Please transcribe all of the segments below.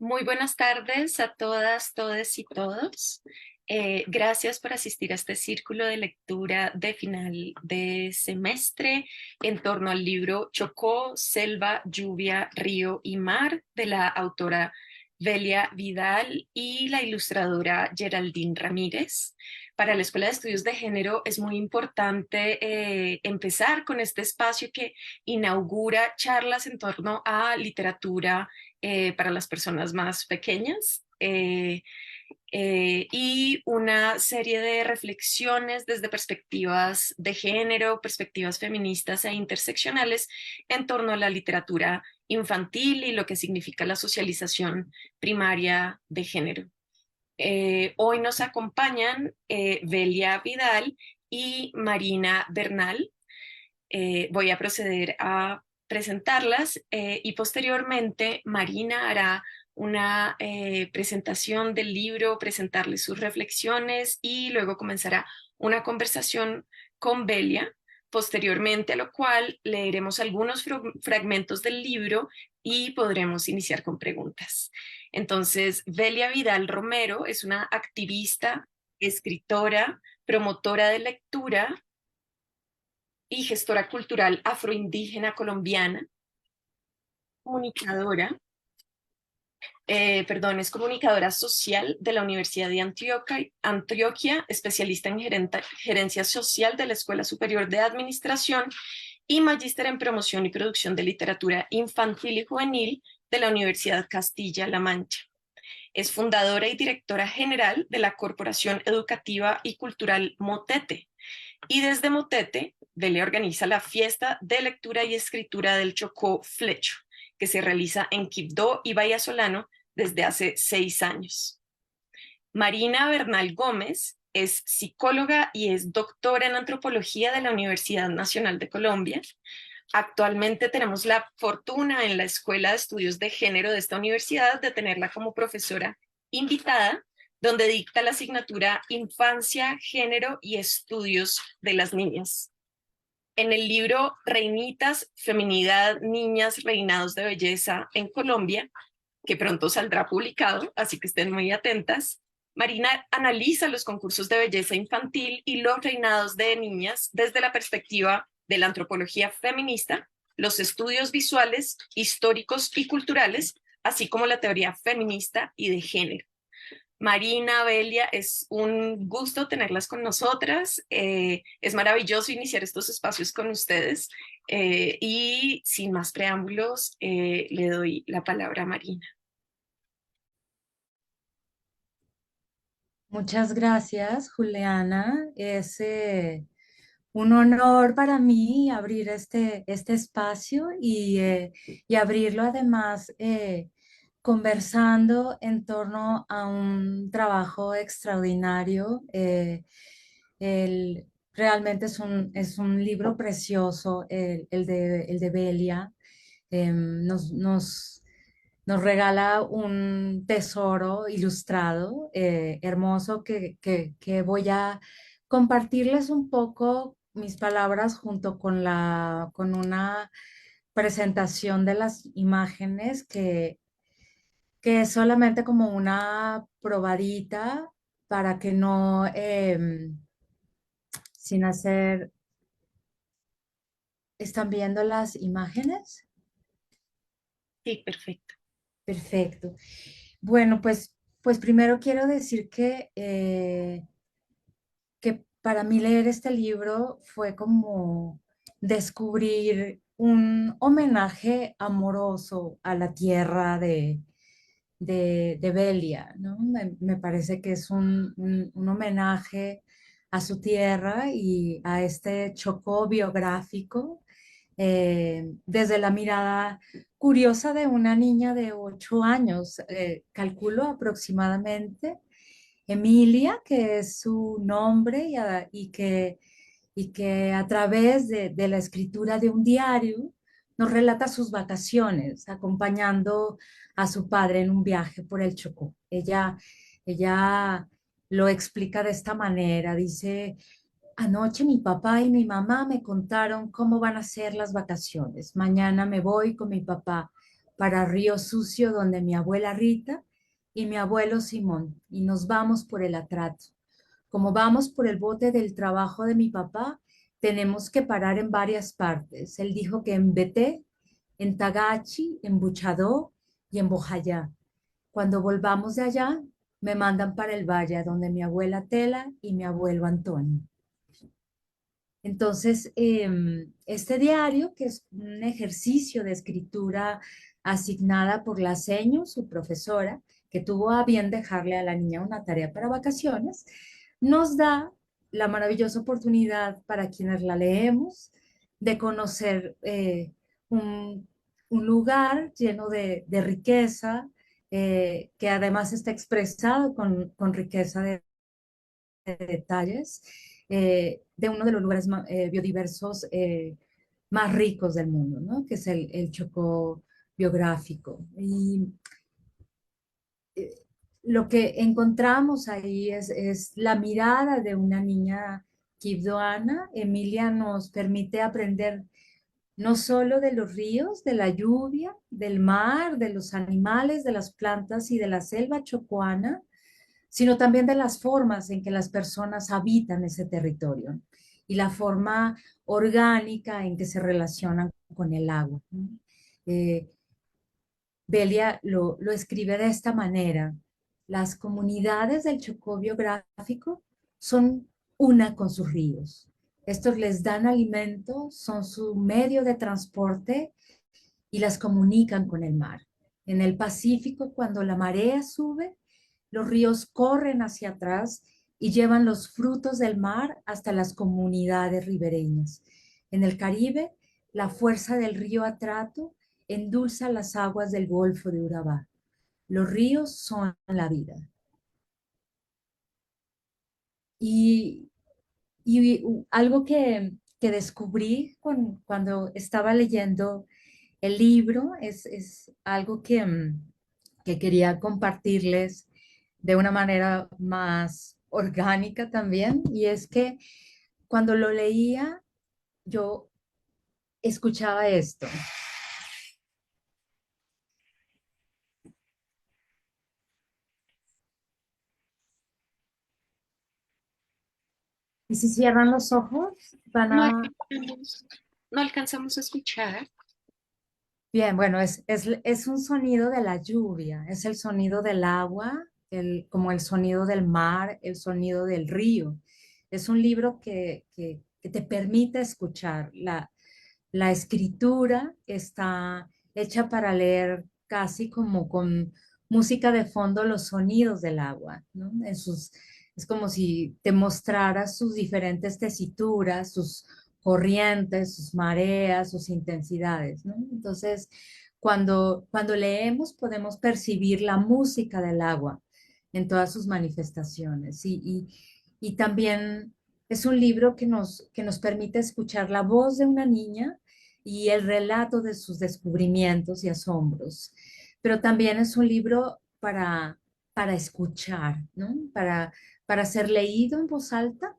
Muy buenas tardes a todas, todes y todos. Gracias por asistir a este círculo de lectura de final de semestre en torno al libro Chocó, Selva, Lluvia, Río y Mar de la autora Velia Vidal y la ilustradora Geraldine Ramírez. Para la Escuela de Estudios de Género es muy importante empezar con este espacio que inaugura charlas en torno a literatura para las personas más pequeñas y una serie de reflexiones desde perspectivas de género, perspectivas feministas e interseccionales en torno a la literatura infantil y lo que significa la socialización primaria de género. Hoy nos acompañan Velia Vidal y Marina Bernal. Voy a proceder a presentarlas y posteriormente Marina hará una presentación del libro, presentarles sus reflexiones y luego comenzará una conversación con Belia, posteriormente a lo cual leeremos algunos fragmentos del libro y podremos iniciar con preguntas. Entonces, Belia Vidal Romero es una activista, escritora, promotora de lectura y gestora cultural afroindígena colombiana, comunicadora, es comunicadora social de la Universidad de Antioquia, especialista en gerencia social de la Escuela Superior de Administración y magíster en promoción y producción de literatura infantil y juvenil de la Universidad Castilla-La Mancha. Es fundadora y directora general de la Corporación Educativa y Cultural Motete, y desde Motete, Vele organiza la fiesta de lectura y escritura del Chocó Flecho, que se realiza en Quibdó y Vallasolano desde hace 6 años. Marina Bernal Gómez es psicóloga y es doctora en antropología de la Universidad Nacional de Colombia. Actualmente tenemos la fortuna en la Escuela de Estudios de Género de esta universidad de tenerla como profesora invitada, donde dicta la asignatura Infancia, Género y Estudios de las Niñas. En el libro Reinitas, Feminidad, Niñas, Reinados de Belleza en Colombia, que pronto saldrá publicado, así que estén muy atentas, Marina analiza los concursos de belleza infantil y los reinados de niñas desde la perspectiva de la antropología feminista, los estudios visuales, históricos y culturales, así como la teoría feminista y de género. Marina, Belia, es un gusto tenerlas con nosotras. Es maravilloso iniciar estos espacios con ustedes. Y sin más preámbulos, le doy la palabra a Marina. Muchas gracias, Juliana. Es un honor para mí abrir este espacio y abrirlo además conversando en torno a un trabajo extraordinario. Realmente es un libro precioso, el de Belia. Nos regala un tesoro ilustrado, hermoso, que voy a compartirles un poco mis palabras junto con una presentación de las imágenes que es solamente como una probadita para que no, sin hacer, ¿están viendo las imágenes? Sí, perfecto. Perfecto. Bueno, pues primero quiero decir que para mí leer este libro fue como descubrir un homenaje amoroso a la tierra de Belia, ¿no? Me parece que es un homenaje a su tierra y a este Chocó biográfico desde la mirada curiosa de una niña de 8 años, calculo aproximadamente, Emilia, que es su nombre y que a través de la escritura de un diario nos relata sus vacaciones, acompañando a su padre en un viaje por el Chocó. Ella lo explica de esta manera, dice: anoche mi papá y mi mamá me contaron cómo van a ser las vacaciones. Mañana me voy con mi papá para Río Sucio, donde mi abuela Rita y mi abuelo Simón, y nos vamos por el atrato. Como vamos por el bote del trabajo de mi papá, tenemos que parar en varias partes. Él dijo que en Beté, en Tagachi, en Buchadó y en Bojayá. Cuando volvamos de allá, me mandan para el valle, donde mi abuela Tela y mi abuelo Antonio. Entonces, este diario, que es un ejercicio de escritura asignada por la seño, su profesora, que tuvo a bien dejarle a la niña una tarea para vacaciones, nos da la maravillosa oportunidad para quienes la leemos de conocer un, un lugar lleno de riqueza, que además está expresado con riqueza de detalles, de uno de los lugares biodiversos más ricos del mundo, ¿no? Que es el Chocó biográfico. Y eh, lo que encontramos ahí es la mirada de una niña quibdoana. Emilia nos permite aprender no solo de los ríos, de la lluvia, del mar, de los animales, de las plantas y de la selva chocuana, sino también de las formas en que las personas habitan ese territorio y la forma orgánica en que se relacionan con el agua. Eh, Belia lo escribe de esta manera. Las comunidades del Chocó biográfico son una con sus ríos. Estos les dan alimento, son su medio de transporte y las comunican con el mar. En el Pacífico, cuando la marea sube, los ríos corren hacia atrás y llevan los frutos del mar hasta las comunidades ribereñas. En el Caribe, la fuerza del río Atrato endulza las aguas del Golfo de Urabá. Los ríos son la vida. Y, algo que descubrí cuando estaba leyendo el libro es algo que quería compartirles de una manera más orgánica también, y es que cuando lo leía, yo escuchaba esto. Y si cierran los ojos, van No a... alcanzamos, no alcanzamos a escuchar. Bien, bueno, es un sonido de la lluvia, es el sonido del agua, como el sonido del mar, el sonido del río. Es un libro que te permite escuchar. La escritura está hecha para leer casi como con música de fondo los sonidos del agua, ¿no? Es como si te mostrara sus diferentes tesituras, sus corrientes, sus mareas, sus intensidades, ¿no? Entonces, cuando leemos podemos percibir la música del agua en todas sus manifestaciones y también es un libro que nos permite escuchar la voz de una niña y el relato de sus descubrimientos y asombros. Pero también es un libro para escuchar, ¿no? Para ser leído en voz alta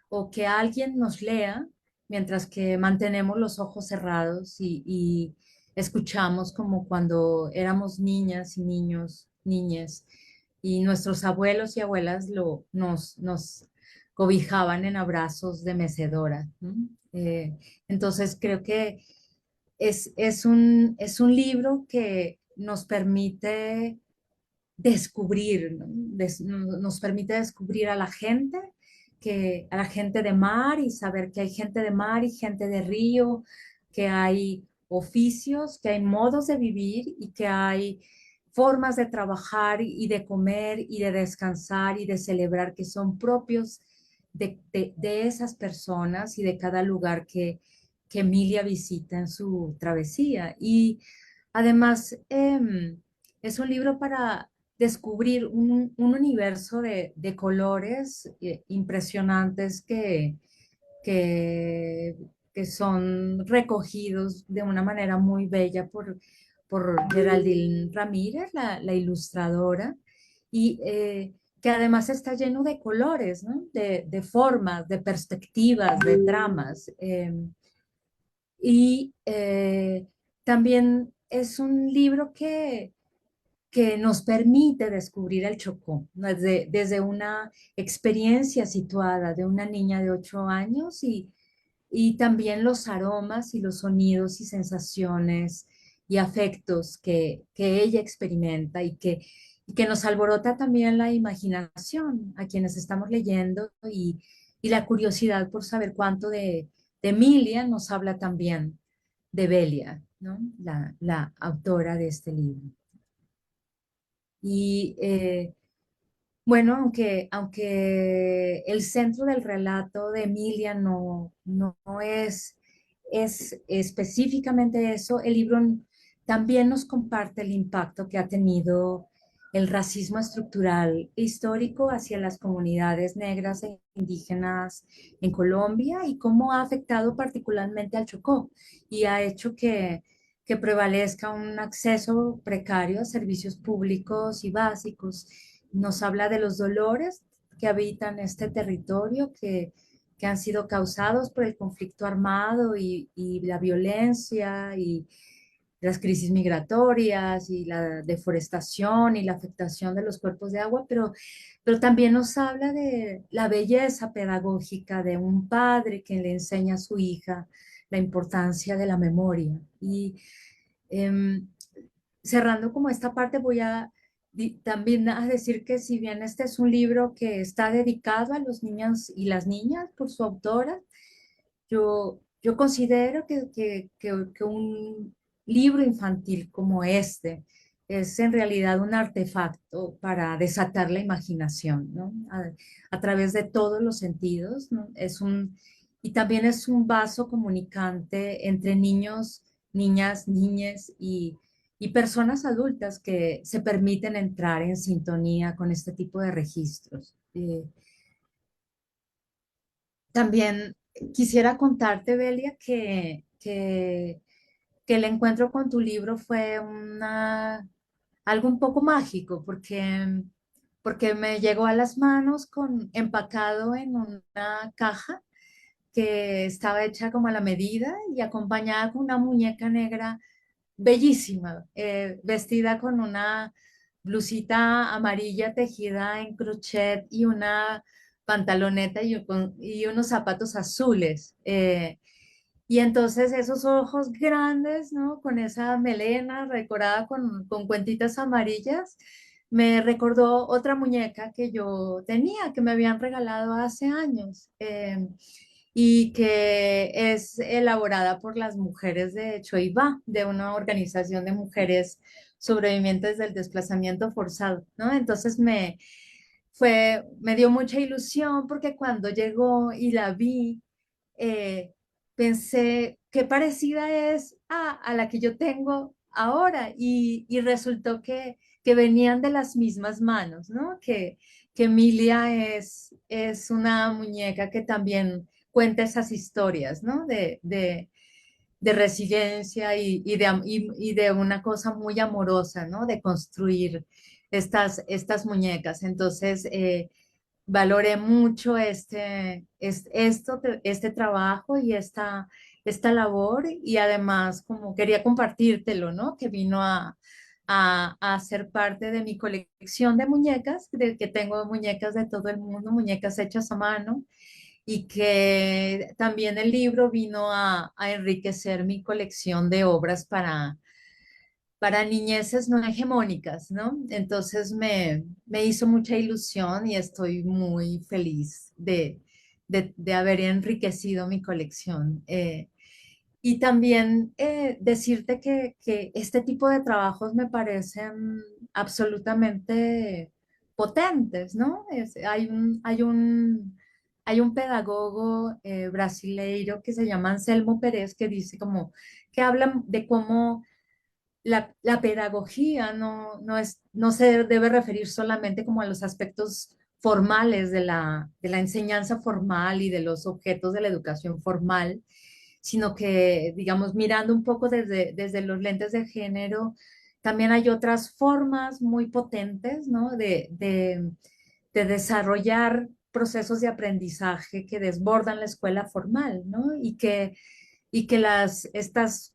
o que alguien nos lea mientras que mantenemos los ojos cerrados y escuchamos como cuando éramos niñas y niños, niñas, y nuestros abuelos y abuelas nos cobijaban en abrazos de mecedora, ¿no? Entonces creo que es un libro que nos permite descubrir, ¿no? Nos permite descubrir a la gente de mar y saber que hay gente de mar y gente de río, que hay oficios, que hay modos de vivir y que hay formas de trabajar y de comer y de descansar y de celebrar que son propios de esas personas y de cada lugar que Emilia visita en su travesía. Y además es un libro para descubrir un universo de colores impresionantes que, que son recogidos de una manera muy bella por Geraldine Ramírez, la ilustradora, y que además está lleno de colores, ¿no? De formas, de perspectivas, de tramas. Y también es un libro que nos permite descubrir el Chocó, ¿no? Desde una experiencia situada de una niña de 8 años y también los aromas y los sonidos y sensaciones y afectos que ella experimenta y que nos alborota también la imaginación a quienes estamos leyendo y la curiosidad por saber cuánto de Emilia nos habla también de Belia, ¿no? La autora de este libro. Y bueno, aunque el centro del relato de Emilia no es específicamente eso, el libro también nos comparte el impacto que ha tenido el racismo estructural e histórico hacia las comunidades negras e indígenas en Colombia y cómo ha afectado particularmente al Chocó y ha hecho que prevalezca un acceso precario a servicios públicos y básicos. Nos habla de los dolores que habitan este territorio, que han sido causados por el conflicto armado y la violencia y las crisis migratorias y la deforestación y la afectación de los cuerpos de agua, pero también nos habla de la belleza pedagógica de un padre que le enseña a su hija la importancia de la memoria. Y eh, cerrando como esta parte, voy a también a decir que si bien este es un libro que está dedicado a los niños y las niñas por su autora, yo considero que un libro infantil como este es en realidad un artefacto para desatar la imaginación, ¿no? A través de todos los sentidos, ¿no? Y también es un vaso comunicante entre niños, niñas, niñes y personas adultas que se permiten entrar en sintonía con este tipo de registros. También quisiera contarte, Belia, que el encuentro con tu libro fue algo un poco mágico, porque me llegó a las manos empacado en una caja que estaba hecha como a la medida y acompañada con una muñeca negra bellísima, vestida con una blusita amarilla tejida en crochet y una pantaloneta y unos zapatos azules. Y entonces esos ojos grandes, ¿no? Con esa melena decorada con cuentitas amarillas, me recordó otra muñeca que yo tenía, que me habían regalado hace años. Y que es elaborada por las mujeres de Choibá, de una organización de mujeres sobrevivientes del desplazamiento forzado, ¿no? Entonces me dio mucha ilusión porque cuando llegó y la vi, eh, pensé qué parecida es a la que yo tengo ahora y resultó que venían de las mismas manos, ¿no? Que Emilia es una muñeca que también cuenta esas historias, ¿no? De resiliencia y de una cosa muy amorosa, ¿no? De construir estas muñecas. Entonces, valoré mucho este trabajo y esta labor y además como quería compartírtelo, ¿no? Que vino a ser parte de mi colección de muñecas, de que tengo muñecas de todo el mundo, muñecas hechas a mano y que también el libro vino a enriquecer mi colección de obras para niñeces no hegemónicas, ¿no? Entonces me hizo mucha ilusión y estoy muy feliz de haber enriquecido mi colección. Y también decirte que este tipo de trabajos me parecen absolutamente potentes, ¿no? Hay un pedagogo brasileiro que se llama Anselmo Pérez que dice como que habla de cómo la pedagogía no se debe referir solamente como a los aspectos formales de la enseñanza formal y de los objetos de la educación formal, sino que, digamos, mirando un poco desde los lentes de género, también hay otras formas muy potentes, ¿no? De desarrollar procesos de aprendizaje que desbordan la escuela formal, ¿no? Y que estas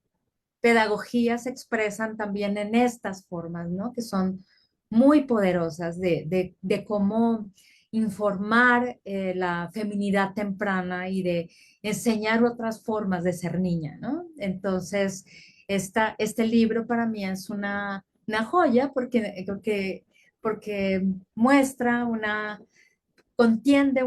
pedagogía se expresan también en estas formas, ¿no? Que son muy poderosas de cómo informar la feminidad temprana y de enseñar otras formas de ser niña, ¿no? Entonces, este libro para mí es una joya porque muestra contiende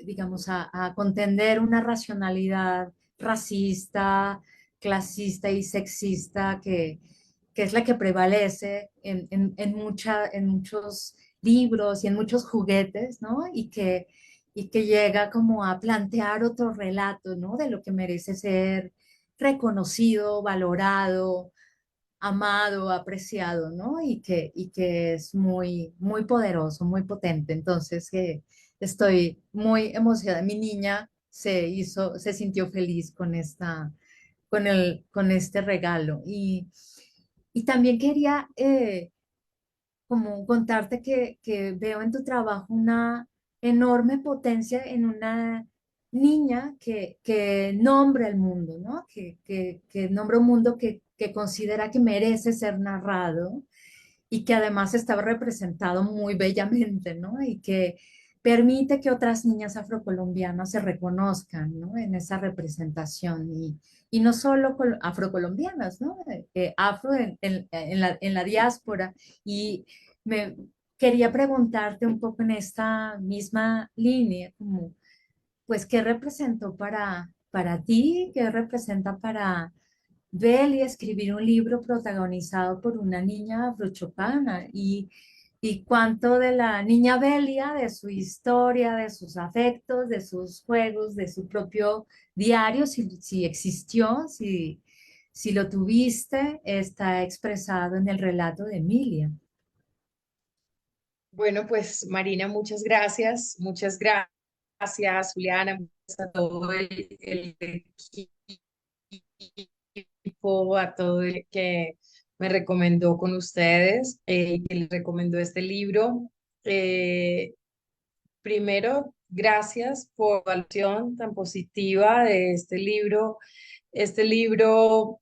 digamos, a contender una racionalidad racista, clasista y sexista que es la que prevalece en muchos libros y en muchos juguetes, ¿no? Y que llega como a plantear otro relato, ¿no? De lo que merece ser reconocido, valorado, amado, apreciado, ¿no? Y que es muy, muy poderoso, muy potente. Entonces, estoy muy emocionada. Mi niña se sintió feliz con con este regalo. Y también quería como contarte que veo en tu trabajo una enorme potencia en una niña que nombra el mundo, ¿no? Que nombra un mundo que considera que merece ser narrado y que además estaba representado muy bellamente, ¿no? Y que permite que otras niñas afrocolombianas se reconozcan, ¿no? En esa representación y no solo afrocolombianas, ¿no? Afro en la diáspora. Y me quería preguntarte un poco en esta misma línea, como, pues, ¿qué representó para ti? ¿Qué representa para Beli escribir un libro protagonizado por una niña afrochocana y cuánto de la niña Belia, de su historia, de sus afectos, de sus juegos, de su propio diario, si existió, si lo tuviste, está expresado en el relato de Emilia. Bueno, pues Marina, muchas gracias, Juliana, muchas a todo el equipo, a todo el que me recomendó con ustedes, que les recomendó este libro. Eh, Primero, gracias por la evaluación tan positiva de este libro. Este libro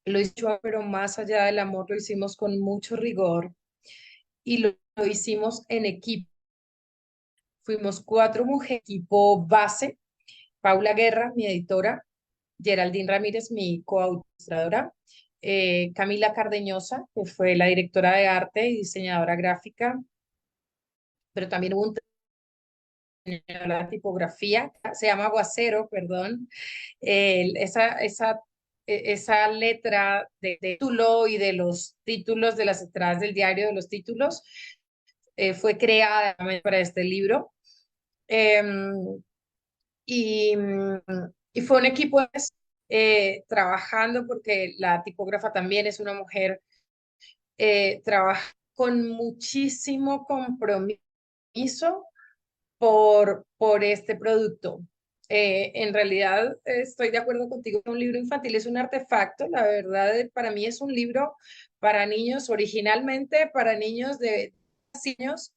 lo hizo, pero más allá del amor, lo hicimos con mucho rigor y lo hicimos en equipo. Fuimos cuatro mujeres, equipo base, Paula Guerra, mi editora, Geraldine Ramírez, mi coautora, Camila Cardeñosa, que fue la directora de arte y diseñadora gráfica, pero también hubo un de la tipografía, se llama Aguacero, perdón, esa letra de título y de los títulos de las entradas del diario de los títulos fue creada para este libro. Eh, y, y fue un equipo trabajando porque la tipógrafa también es una mujer, trabaja con muchísimo compromiso por este producto. En realidad estoy de acuerdo contigo, un libro infantil es un artefacto, la verdad para mí es un libro para niños, originalmente para niños de años,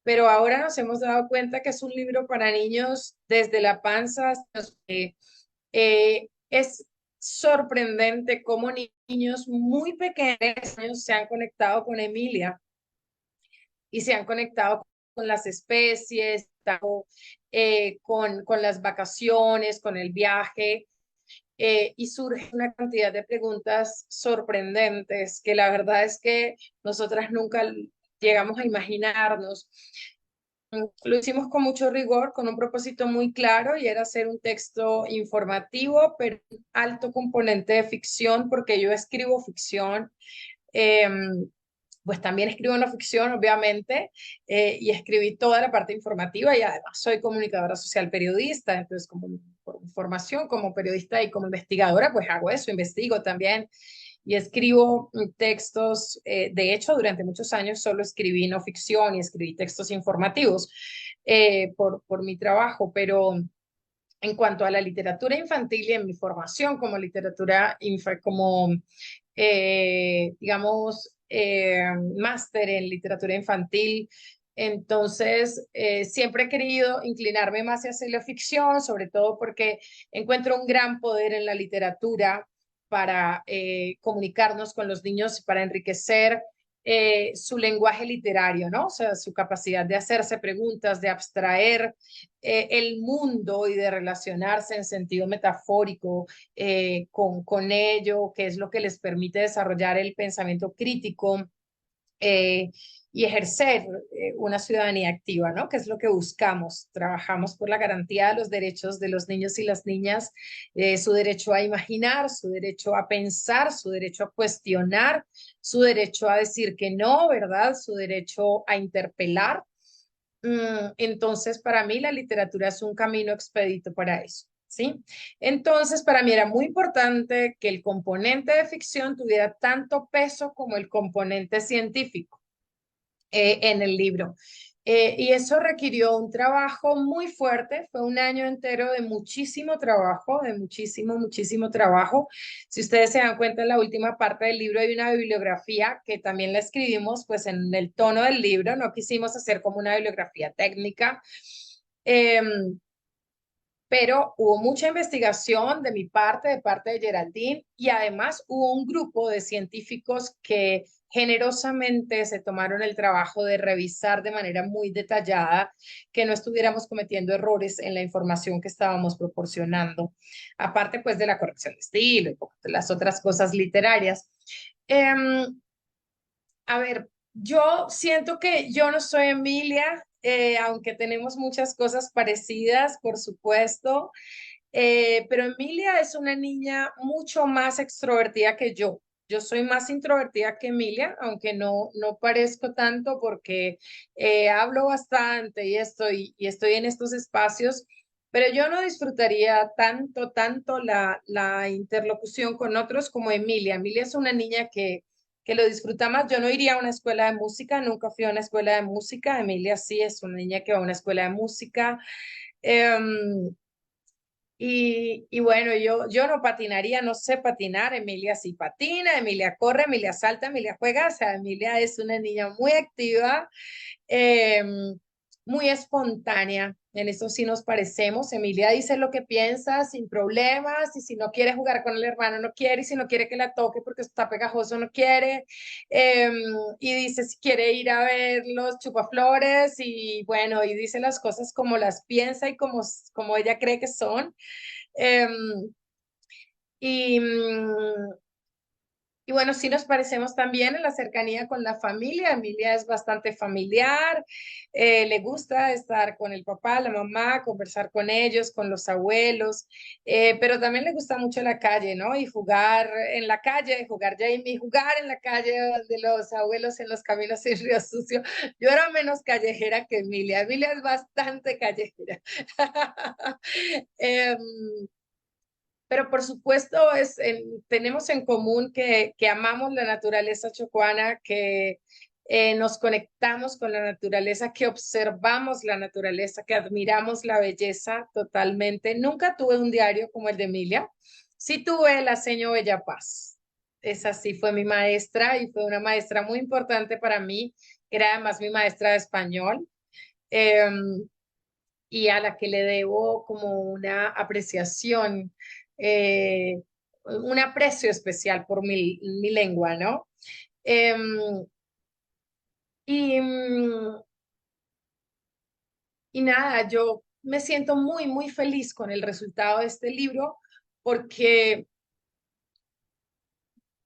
pero ahora nos hemos dado cuenta que es un libro para niños desde la panza hasta es sorprendente cómo niños muy pequeños se han conectado con Emilia y se han conectado con las especies, con las vacaciones, con el viaje, y surge una cantidad de preguntas sorprendentes que la verdad es que nosotras nunca llegamos a imaginarnos. Lo hicimos con mucho rigor, con un propósito muy claro y era hacer un texto informativo, pero un alto componente de ficción, porque yo escribo ficción. Eh, pues también escribo no ficción, obviamente, y escribí toda la parte informativa y además soy comunicadora social periodista, entonces como por formación como periodista y como investigadora, pues hago eso, investigo también y escribo textos. De hecho, durante muchos años solo escribí no ficción y escribí textos informativos por mi trabajo, pero en cuanto a la literatura infantil y en mi formación como digamos, máster en literatura infantil, Entonces, siempre he querido inclinarme más hacia la ficción, sobre todo porque encuentro un gran poder en la literatura para comunicarnos con los niños y para enriquecer su lenguaje literario, ¿no? O sea, su capacidad de hacerse preguntas, de abstraer el mundo y de relacionarse en sentido metafórico con ello, que es lo que les permite desarrollar el pensamiento crítico eh, y ejercer una ciudadanía activa, ¿no? Que es lo que buscamos. Trabajamos por la garantía de los derechos de los niños y las niñas, su derecho a imaginar, su derecho a pensar, su derecho a cuestionar, su derecho a decir que no, ¿verdad? Su derecho a interpelar. Entonces, para mí la literatura es un camino expedito para eso. ¿Sí? Entonces, para mí era muy importante que el componente de ficción tuviera tanto peso como el componente científico en el libro. Y eso requirió un trabajo muy fuerte, fue un año entero de muchísimo trabajo, de muchísimo, muchísimo trabajo. Si ustedes se dan cuenta, en la última parte del libro hay una bibliografía que también la escribimos pues en el tono del libro, no quisimos hacer como una bibliografía técnica. Eh, pero hubo mucha investigación de mi parte, de parte de Geraldine, y además hubo un grupo de científicos que generosamente se tomaron el trabajo de revisar de manera muy detallada que no estuviéramos cometiendo errores en la información que estábamos proporcionando, aparte pues de la corrección de estilo y de las otras cosas literarias. A ver, yo siento que yo no soy Emilia, aunque tenemos muchas cosas parecidas, por supuesto, pero Emilia es una niña mucho más extrovertida que yo. Yo soy más introvertida que Emilia, aunque no parezco tanto porque hablo bastante y estoy en estos espacios, pero yo no disfrutaría tanto la interlocución con otros como Emilia. Emilia es una niña que lo disfruta más. Yo no iría a una escuela de música, nunca fui a una escuela de música. Emilia sí es una niña que va a una escuela de música. Em, y bueno, yo no patinaría, no sé patinar. Emilia sí patina, Emilia corre, Emilia salta, Emilia juega. O sea, Emilia es una niña muy activa, eh, muy espontánea. En eso sí nos parecemos. Emilia dice lo que piensa sin problemas y si no quiere jugar con el hermano, no quiere, y si no quiere que la toque porque está pegajoso, no quiere. Eh, y dice si quiere ir a ver los chupaflores y bueno, y dice las cosas como las piensa y como ella cree que son. Eh, y, y bueno, sí nos parecemos también en la cercanía con la familia. Emilia es bastante familiar, le gusta estar con el papá, la mamá, conversar con ellos, con los abuelos, pero también le gusta mucho la calle, ¿no? Y jugar en la calle, jugar Jamie, jugar en la calle de los abuelos en los caminos en Río Sucio. Yo era menos callejera que Emilia. Emilia es bastante callejera. Em, pero por supuesto tenemos en común que amamos la naturaleza chocuana, que nos conectamos con la naturaleza, que observamos la naturaleza, que admiramos la belleza totalmente. Nunca tuve un diario como el de Emilia. Sí tuve la seño Bella Paz. Esa sí fue mi maestra y fue una maestra muy importante para mí, que era además mi maestra de español. Y a la que le debo como una apreciación, un aprecio especial por mi lengua, ¿no? Em, y, y nada, yo me siento muy, muy feliz con el resultado de este libro porque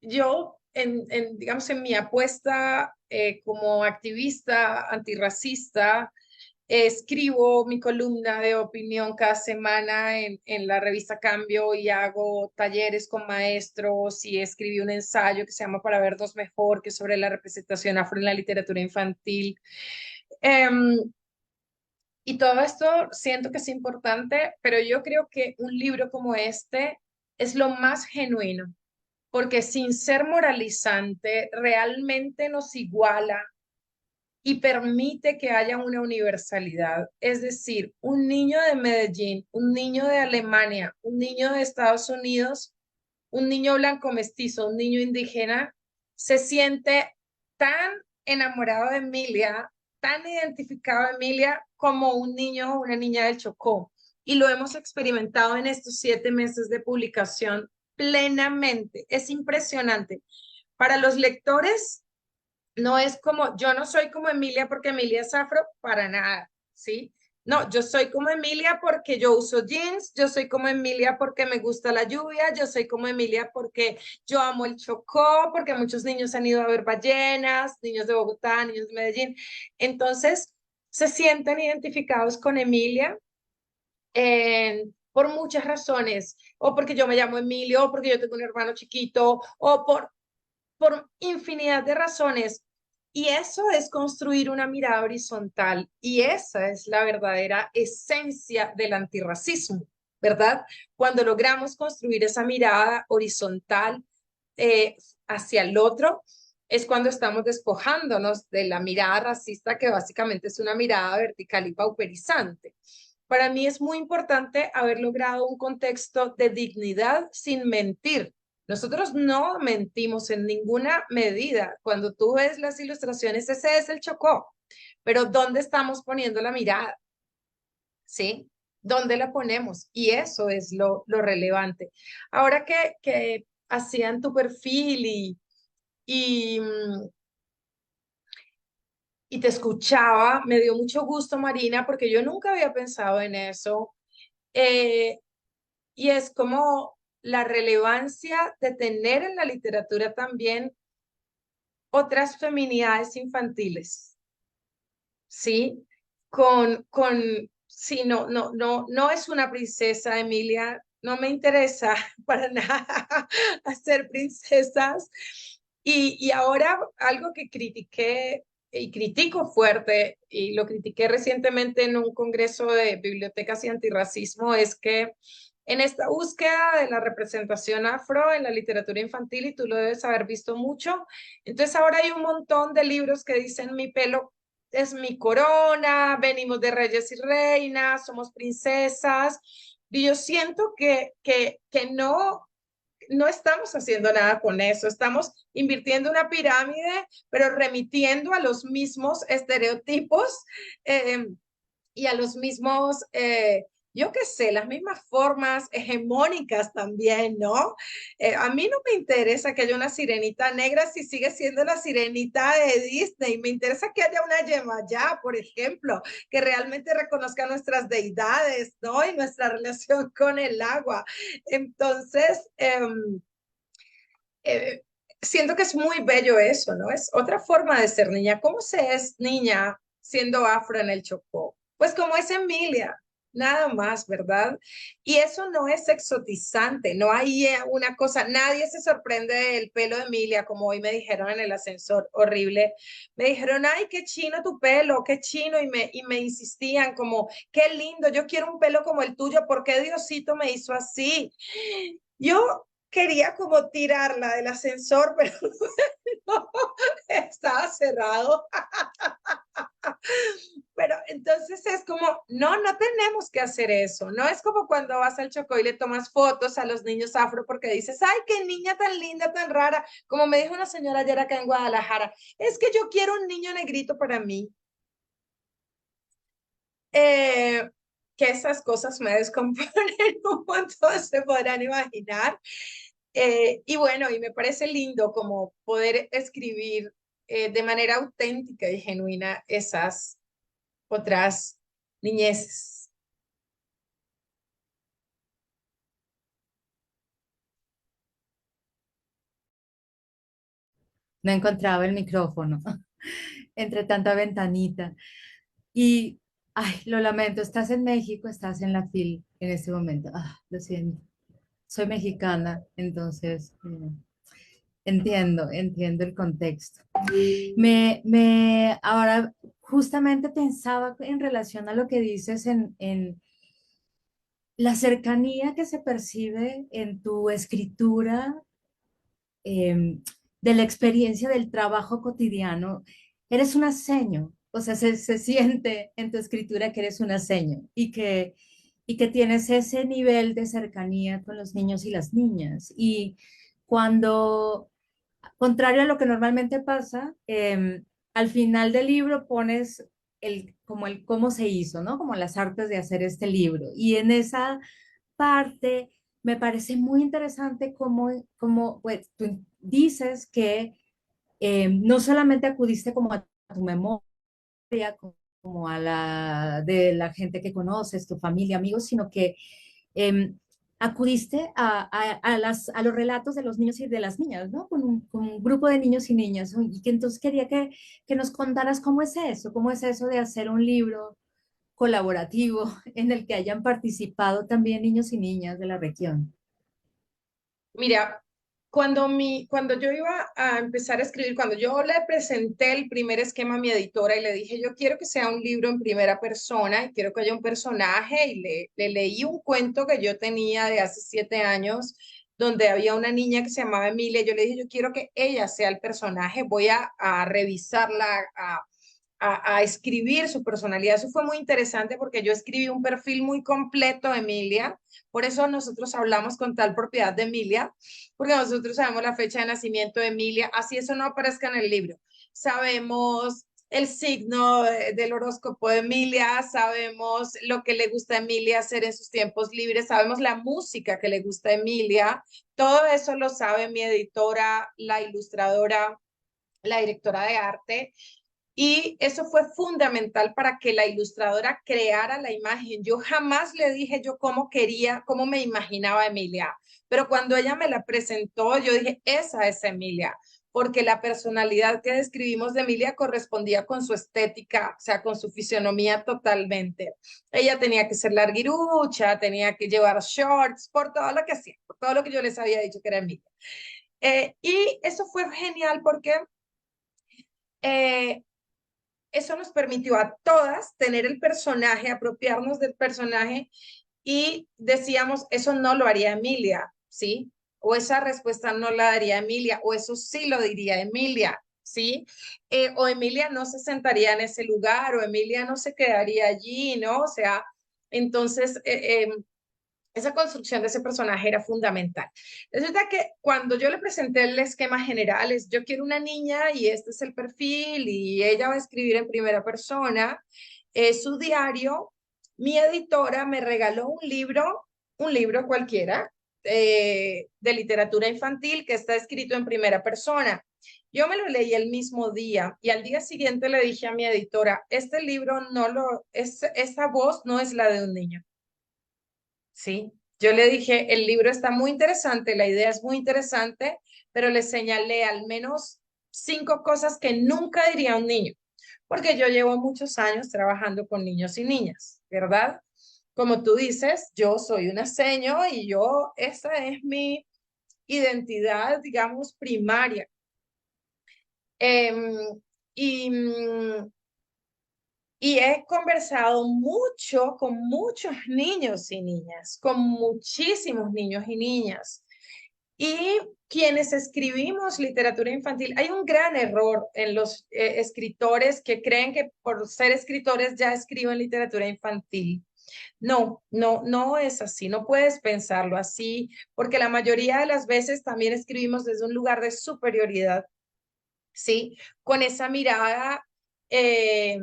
yo, digamos, en mi apuesta como activista antirracista, escribo mi columna de opinión cada semana en la revista Cambio y hago talleres con maestros y escribí un ensayo que se llama Para vernos mejor, que es sobre la representación afro en la literatura infantil. Y todo esto siento que es importante, pero yo creo que un libro como este es lo más genuino, porque sin ser moralizante, realmente nos iguala y permite que haya una universalidad. Es decir, un niño de Medellín, un niño de Alemania, un niño de Estados Unidos, un niño blanco mestizo, un niño indígena, se siente tan enamorado de Emilia, tan identificado a Emilia como un niño o una niña del Chocó. Y lo hemos experimentado en estos 7 meses de publicación plenamente. Es impresionante. Para los lectores, no es como, yo no soy como Emilia porque Emilia es afro, para nada, ¿sí? No, yo soy como Emilia porque yo uso jeans, yo soy como Emilia porque me gusta la lluvia, yo soy como Emilia porque yo amo el Chocó, porque muchos niños han ido a ver ballenas, niños de Bogotá, niños de Medellín. Entonces, se sienten identificados con Emilia por muchas razones, o porque yo me llamo Emilio, o porque yo tengo un hermano chiquito, o por infinidad de razones. Y eso es construir una mirada horizontal y esa es la verdadera esencia del antirracismo, ¿verdad? Cuando logramos construir esa mirada horizontal eh, hacia el otro, es cuando estamos despojándonos de la mirada racista que básicamente es una mirada vertical y pauperizante. Para mí es muy importante haber logrado un contexto de dignidad sin mentir. Nosotros no mentimos en ninguna medida. Cuando tú ves las ilustraciones, ese es el Chocó. Pero ¿dónde estamos poniendo la mirada? ¿Sí? ¿Dónde la ponemos? Y eso es lo relevante. Ahora que hacían tu perfil y, y te escuchaba, me dio mucho gusto, Marina, porque yo nunca había pensado en eso. Eh, y es como la relevancia de tener en la literatura también otras feminidades infantiles, ¿sí? Sí, no es una princesa, Emilia, no me interesa para nada hacer princesas. Y ahora algo que critiqué y critico fuerte, y lo critiqué recientemente en un congreso de bibliotecas y antirracismo, es que en esta búsqueda de la representación afro en la literatura infantil, y tú lo debes haber visto mucho, entonces ahora hay un montón de libros que dicen mi pelo es mi corona, venimos de reyes y reinas, somos princesas, y yo siento que no estamos haciendo nada con eso, estamos invirtiendo una pirámide, pero remitiendo a los mismos estereotipos eh, y a los mismos, yo qué sé, las mismas formas hegemónicas también, ¿no? A mí no me interesa que haya una sirenita negra si sigue siendo la sirenita de Disney. Me interesa que haya una Yemayá, por ejemplo, que realmente reconozca nuestras deidades, ¿no? Y nuestra relación con el agua. Entonces, eh, siento que es muy bello eso, ¿no? Es otra forma de ser niña. ¿Cómo se es niña siendo afro en el Chocó? Pues como es Emilia, nada más, ¿verdad? Y eso no es exotizante, no hay una cosa, nadie se sorprende del pelo de Emilia, como hoy me dijeron en el ascensor, horrible. Me dijeron, ay, qué chino tu pelo, qué chino, y me insistían como, qué lindo, yo quiero un pelo como el tuyo, ¿por qué Diosito me hizo así? Yo quería como tirarla del ascensor, pero no, estaba cerrado. Pero entonces es como, no tenemos que hacer eso. No es como cuando vas al Chocó y le tomas fotos a los niños afro porque dices, ay, qué niña tan linda, tan rara. Como me dijo una señora ayer acá en Guadalajara, es que yo quiero un niño negrito para mí. Eh, que esas cosas me descomponen un montón, se podrán imaginar. Y bueno, y me parece lindo como poder escribir de manera auténtica y genuina esas otras niñeces. No encontraba el micrófono entre tanta ventanita. Y, ay, lo lamento, estás en México, estás en la FIL en este momento. Ah, lo siento. Soy mexicana, entonces entiendo el contexto. Ahora justamente pensaba en relación a lo que dices en la cercanía que se percibe en tu escritura de la experiencia del trabajo cotidiano. Eres un seño, o sea, se siente en tu escritura que eres un seño y que tienes ese nivel de cercanía con los niños y las niñas. Y cuando, contrario a lo que normalmente pasa, al final del libro pones como el cómo se hizo, ¿no? Como las artes de hacer este libro. Y en esa parte me parece muy interesante cómo pues, tú dices que no solamente acudiste como a tu memoria, como a la de la gente que conoces, tu familia, amigos, sino que eh, acudiste a los relatos de los niños y de las niñas, ¿no? Con un grupo de niños y niñas. Y que entonces quería que nos contaras cómo es eso de hacer un libro colaborativo en el que hayan participado también niños y niñas de la región. Mira, cuando yo iba a empezar a escribir, cuando yo le presenté el primer esquema a mi editora y le dije, yo quiero que sea un libro en primera persona y quiero que haya un personaje y le leí un cuento que yo tenía de hace 7 años, donde había una niña que se llamaba Emilia. Yo le dije, yo quiero que ella sea el personaje, voy a revisarla, a escribir su personalidad. Eso fue muy interesante porque yo escribí un perfil muy completo de Emilia. Por eso nosotros hablamos con tal propiedad de Emilia, porque nosotros sabemos la fecha de nacimiento de Emilia, así eso no aparezca en el libro. Sabemos el signo del horóscopo de Emilia, sabemos lo que le gusta a Emilia hacer en sus tiempos libres, sabemos la música que le gusta a Emilia. Todo eso lo sabe mi editora, la ilustradora, la directora de arte. Y eso fue fundamental para que la ilustradora creara la imagen. Yo jamás le dije yo cómo quería, cómo me imaginaba a Emilia, pero cuando ella me la presentó, yo dije, esa es Emilia, porque la personalidad que describimos de Emilia correspondía con su estética, o sea, con su fisionomía totalmente. Ella tenía que ser larguirucha, tenía que llevar shorts, por todo lo que hacía, por todo lo que yo les había dicho que era Emilia. Y eso fue genial porque eh, eso nos permitió a todas tener el personaje, apropiarnos del personaje y decíamos, eso no lo haría Emilia, ¿sí? O esa respuesta no la daría Emilia, o eso sí lo diría Emilia, ¿sí? O Emilia no se sentaría en ese lugar, o Emilia no se quedaría allí, ¿no? O sea, entonces, esa construcción de ese personaje era fundamental. Resulta que cuando yo le presenté el esquema general, es yo quiero una niña y este es el perfil y ella va a escribir en primera persona su diario, mi editora me regaló un libro cualquiera de literatura infantil que está escrito en primera persona. Yo me lo leí el mismo día y al día siguiente le dije a mi editora, este libro esa voz no es la de un niño. Sí, yo le dije, el libro está muy interesante, la idea es muy interesante, pero le señalé al menos 5 cosas que nunca diría un niño, porque yo llevo muchos años trabajando con niños y niñas, ¿verdad? Como tú dices, yo soy una seño y esa es mi identidad, digamos, primaria. Em, y, y he conversado mucho con muchos niños y niñas, con muchísimos niños y niñas. Y quienes escribimos literatura infantil, hay un gran error en los escritores que creen que por ser escritores ya escriben literatura infantil. No, no, no es así, no puedes pensarlo así, porque la mayoría de las veces también escribimos desde un lugar de superioridad, ¿sí? Con esa mirada eh,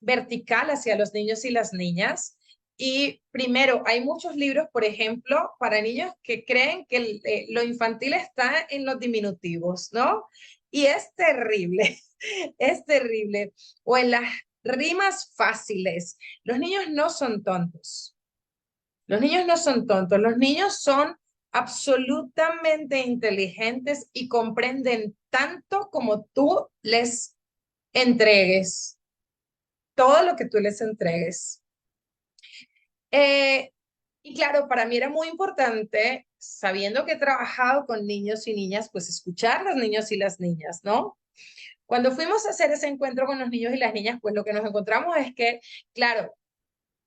vertical hacia los niños y las niñas. Y primero, hay muchos libros, por ejemplo, para niños que creen que lo infantil está en los diminutivos, ¿no? Y es terrible, es terrible. O en las rimas fáciles. Los niños no son tontos. Los niños no son tontos. Los niños son absolutamente inteligentes y comprenden tanto como tú les entregues, todo lo que tú les entregues. Eh, y claro, para mí era muy importante, sabiendo que he trabajado con niños y niñas, pues escuchar a los niños y las niñas, ¿no? Cuando fuimos a hacer ese encuentro con los niños y las niñas, pues lo que nos encontramos es que, claro,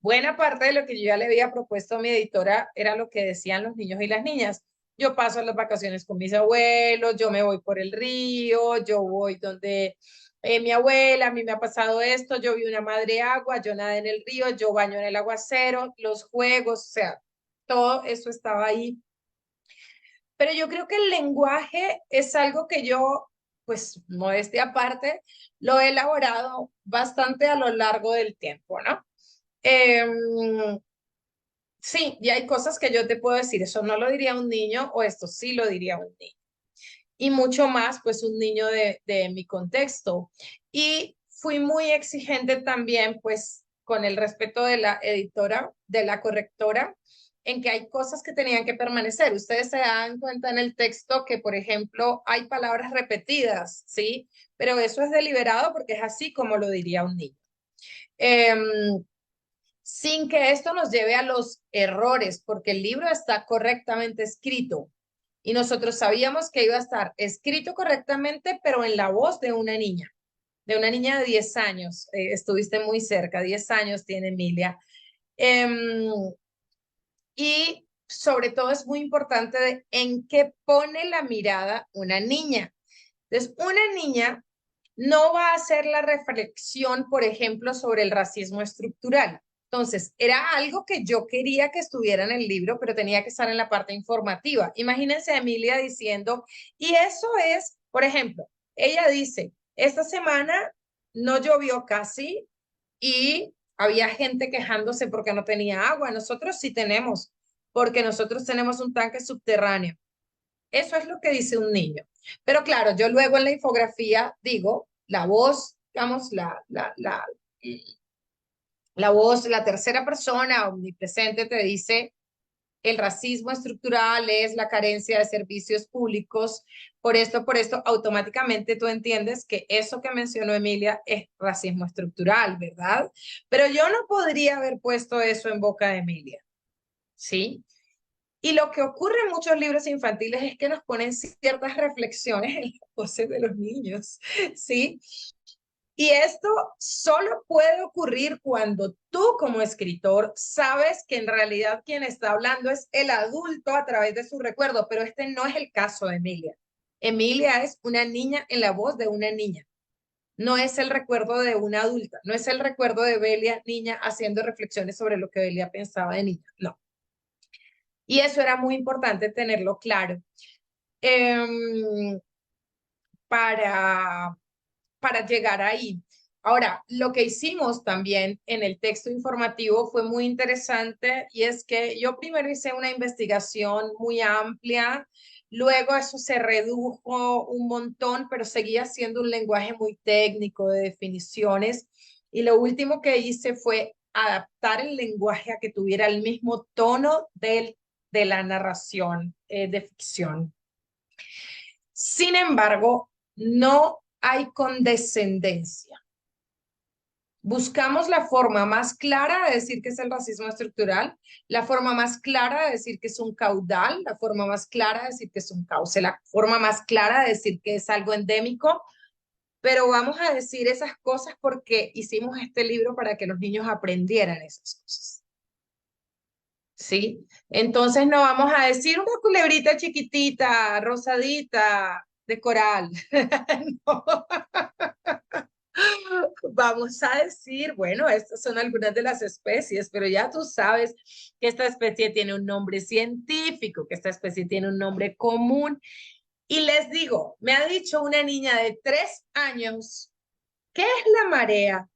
buena parte de lo que yo ya le había propuesto a mi editora era lo que decían los niños y las niñas. Yo paso las vacaciones con mis abuelos, yo me voy por el río, yo voy donde mi abuela, a mí me ha pasado esto, yo vi una madre agua, yo nadé en el río, yo baño en el aguacero, los juegos, o sea, todo eso estaba ahí. Pero yo creo que el lenguaje es algo que yo pues modestia aparte, lo he elaborado bastante a lo largo del tiempo, ¿no? Em, sí, y hay cosas que yo te puedo decir, eso no lo diría un niño o esto sí lo diría un niño. Y mucho más, pues un niño de mi contexto. Y fui muy exigente también, pues con el respeto de la editora, de la correctora, en que hay cosas que tenían que permanecer. Ustedes se dan cuenta en el texto que, por ejemplo, hay palabras repetidas, ¿sí? Pero eso es deliberado porque es así como lo diría un niño. Eh, Sin que esto nos lleve a los errores, porque el libro está correctamente escrito y nosotros sabíamos que iba a estar escrito correctamente, pero en la voz de una niña de 10 años. Estuviste muy cerca, 10 años tiene Emilia. Em, y sobre todo es muy importante de en qué pone la mirada una niña. Entonces, una niña no va a hacer la reflexión, por ejemplo, sobre el racismo estructural. Entonces, era algo que yo quería que estuviera en el libro, pero tenía que estar en la parte informativa. Imagínense a Emilia diciendo, y eso es, por ejemplo, ella dice, esta semana no llovió casi y había gente quejándose porque no tenía agua. Nosotros sí tenemos, porque nosotros tenemos un tanque subterráneo. Eso es lo que dice un niño. Pero claro, yo luego en la infografía digo, la voz, digamos, la voz, la tercera persona omnipresente te dice, el racismo estructural es la carencia de servicios públicos. Por esto, automáticamente tú entiendes que eso que mencionó Emilia es racismo estructural, ¿verdad? Pero yo no podría haber puesto eso en boca de Emilia, ¿sí? Y lo que ocurre en muchos libros infantiles es que nos ponen ciertas reflexiones en las voces de los niños, ¿sí? Y esto solo puede ocurrir cuando tú como escritor sabes que en realidad quien está hablando es el adulto a través de su recuerdo, pero este no es el caso de Emilia. Emilia es una niña en la voz de una niña. No es el recuerdo de una adulta, no es el recuerdo de Belia, niña, haciendo reflexiones sobre lo que Belia pensaba de niña, no. Y eso era muy importante tenerlo claro. Eh, para, para llegar ahí. Ahora, lo que hicimos también en el texto informativo fue muy interesante y es que yo primero hice una investigación muy amplia, luego eso se redujo un montón, pero seguía siendo un lenguaje muy técnico de definiciones y lo último que hice fue adaptar el lenguaje a que tuviera el mismo tono de la narración de ficción. Sin embargo, no hay condescendencia. Buscamos la forma más clara de decir que es el racismo estructural, la forma más clara de decir que es un caudal, la forma más clara de decir que es un cauce, la forma más clara de decir que es algo endémico, pero vamos a decir esas cosas porque hicimos este libro para que los niños aprendieran esas cosas. ¿Sí? Entonces no vamos a decir una culebrita chiquitita, rosadita, de coral. No. Vamos a decir, bueno, estas son algunas de las especies, pero ya tú sabes que esta especie tiene un nombre científico, que esta especie tiene un nombre común. Y les digo, me ha dicho una niña de 3 años, ¿qué es la marea?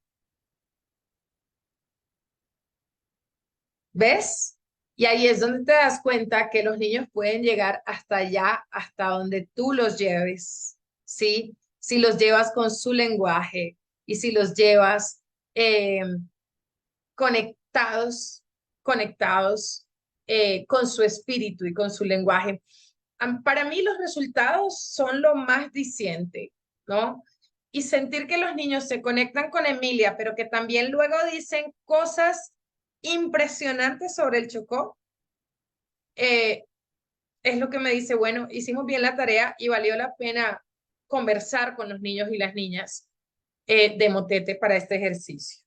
¿Ves? Y ahí es donde te das cuenta que los niños pueden llegar hasta allá, hasta donde tú los lleves, ¿sí? Si los llevas con su lenguaje y si los llevas eh, conectados, conectados con su espíritu y con su lenguaje. Para mí los resultados son lo más diciente, ¿no? Y sentir que los niños se conectan con Emilia, pero que también luego dicen cosas impresionantes sobre el Chocó, eh, es lo que me dice, bueno, hicimos bien la tarea y valió la pena conversar con los niños y las niñas de Motete para este ejercicio.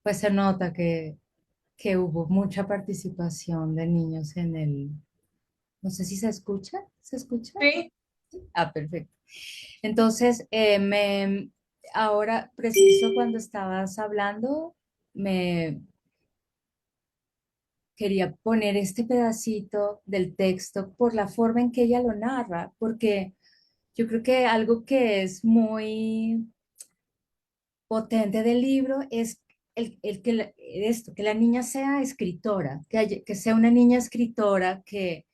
Pues se nota que hubo mucha participación de niños en el, no sé si se escucha, ¿se escucha? Sí, Ah, perfecto. Entonces, ahora, preciso cuando estabas hablando, me, quería poner este pedacito del texto por la forma en que ella lo narra, porque yo creo que algo que es muy potente del libro es esto, que la niña sea escritora, que sea una niña escritora que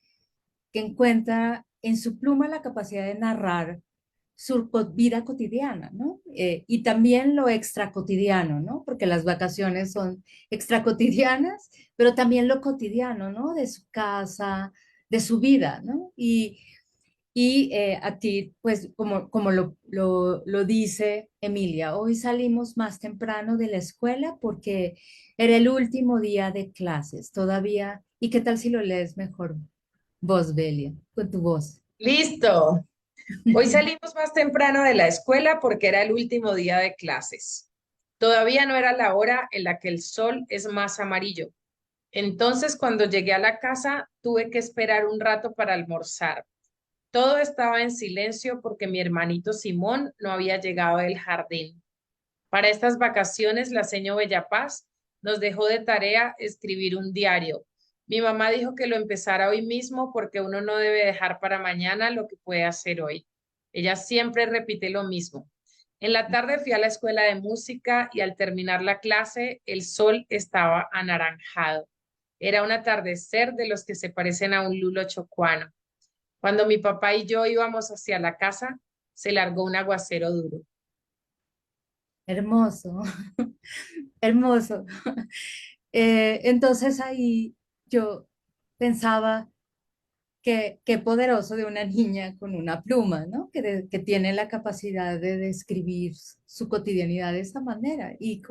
encuentra en su pluma la capacidad de narrar su vida cotidiana, ¿no? Y también lo extracotidiano, ¿no? Porque las vacaciones son extracotidianas, pero también lo cotidiano, ¿no? De su casa, de su vida, ¿no? Y a ti, pues como lo dice Emilia, hoy salimos más temprano de la escuela porque era el último día de clases todavía. ¿Y qué tal si lo lees mejor vos, Belia, con tu voz? Listo. Hoy salimos más temprano de la escuela porque era el último día de clases. Todavía no era la hora en la que el sol es más amarillo. Entonces, cuando llegué a la casa, tuve que esperar un rato para almorzar. Todo estaba en silencio porque mi hermanito Simón no había llegado del jardín. Para estas vacaciones, la señora Bellapaz nos dejó de tarea escribir un diario. Mi mamá dijo que lo empezara hoy mismo porque uno no debe dejar para mañana lo que puede hacer hoy. Ella siempre repite lo mismo. En la tarde fui a la escuela de música y al terminar la clase el sol estaba anaranjado. Era un atardecer de los que se parecen a un lulo chocuano. Cuando mi papá y yo íbamos hacia la casa, se largó un aguacero duro. Hermoso, hermoso. Entonces ahí yo pensaba que qué poderoso de una niña con una pluma, ¿no? Que tiene la capacidad de describir su cotidianidad de esa manera y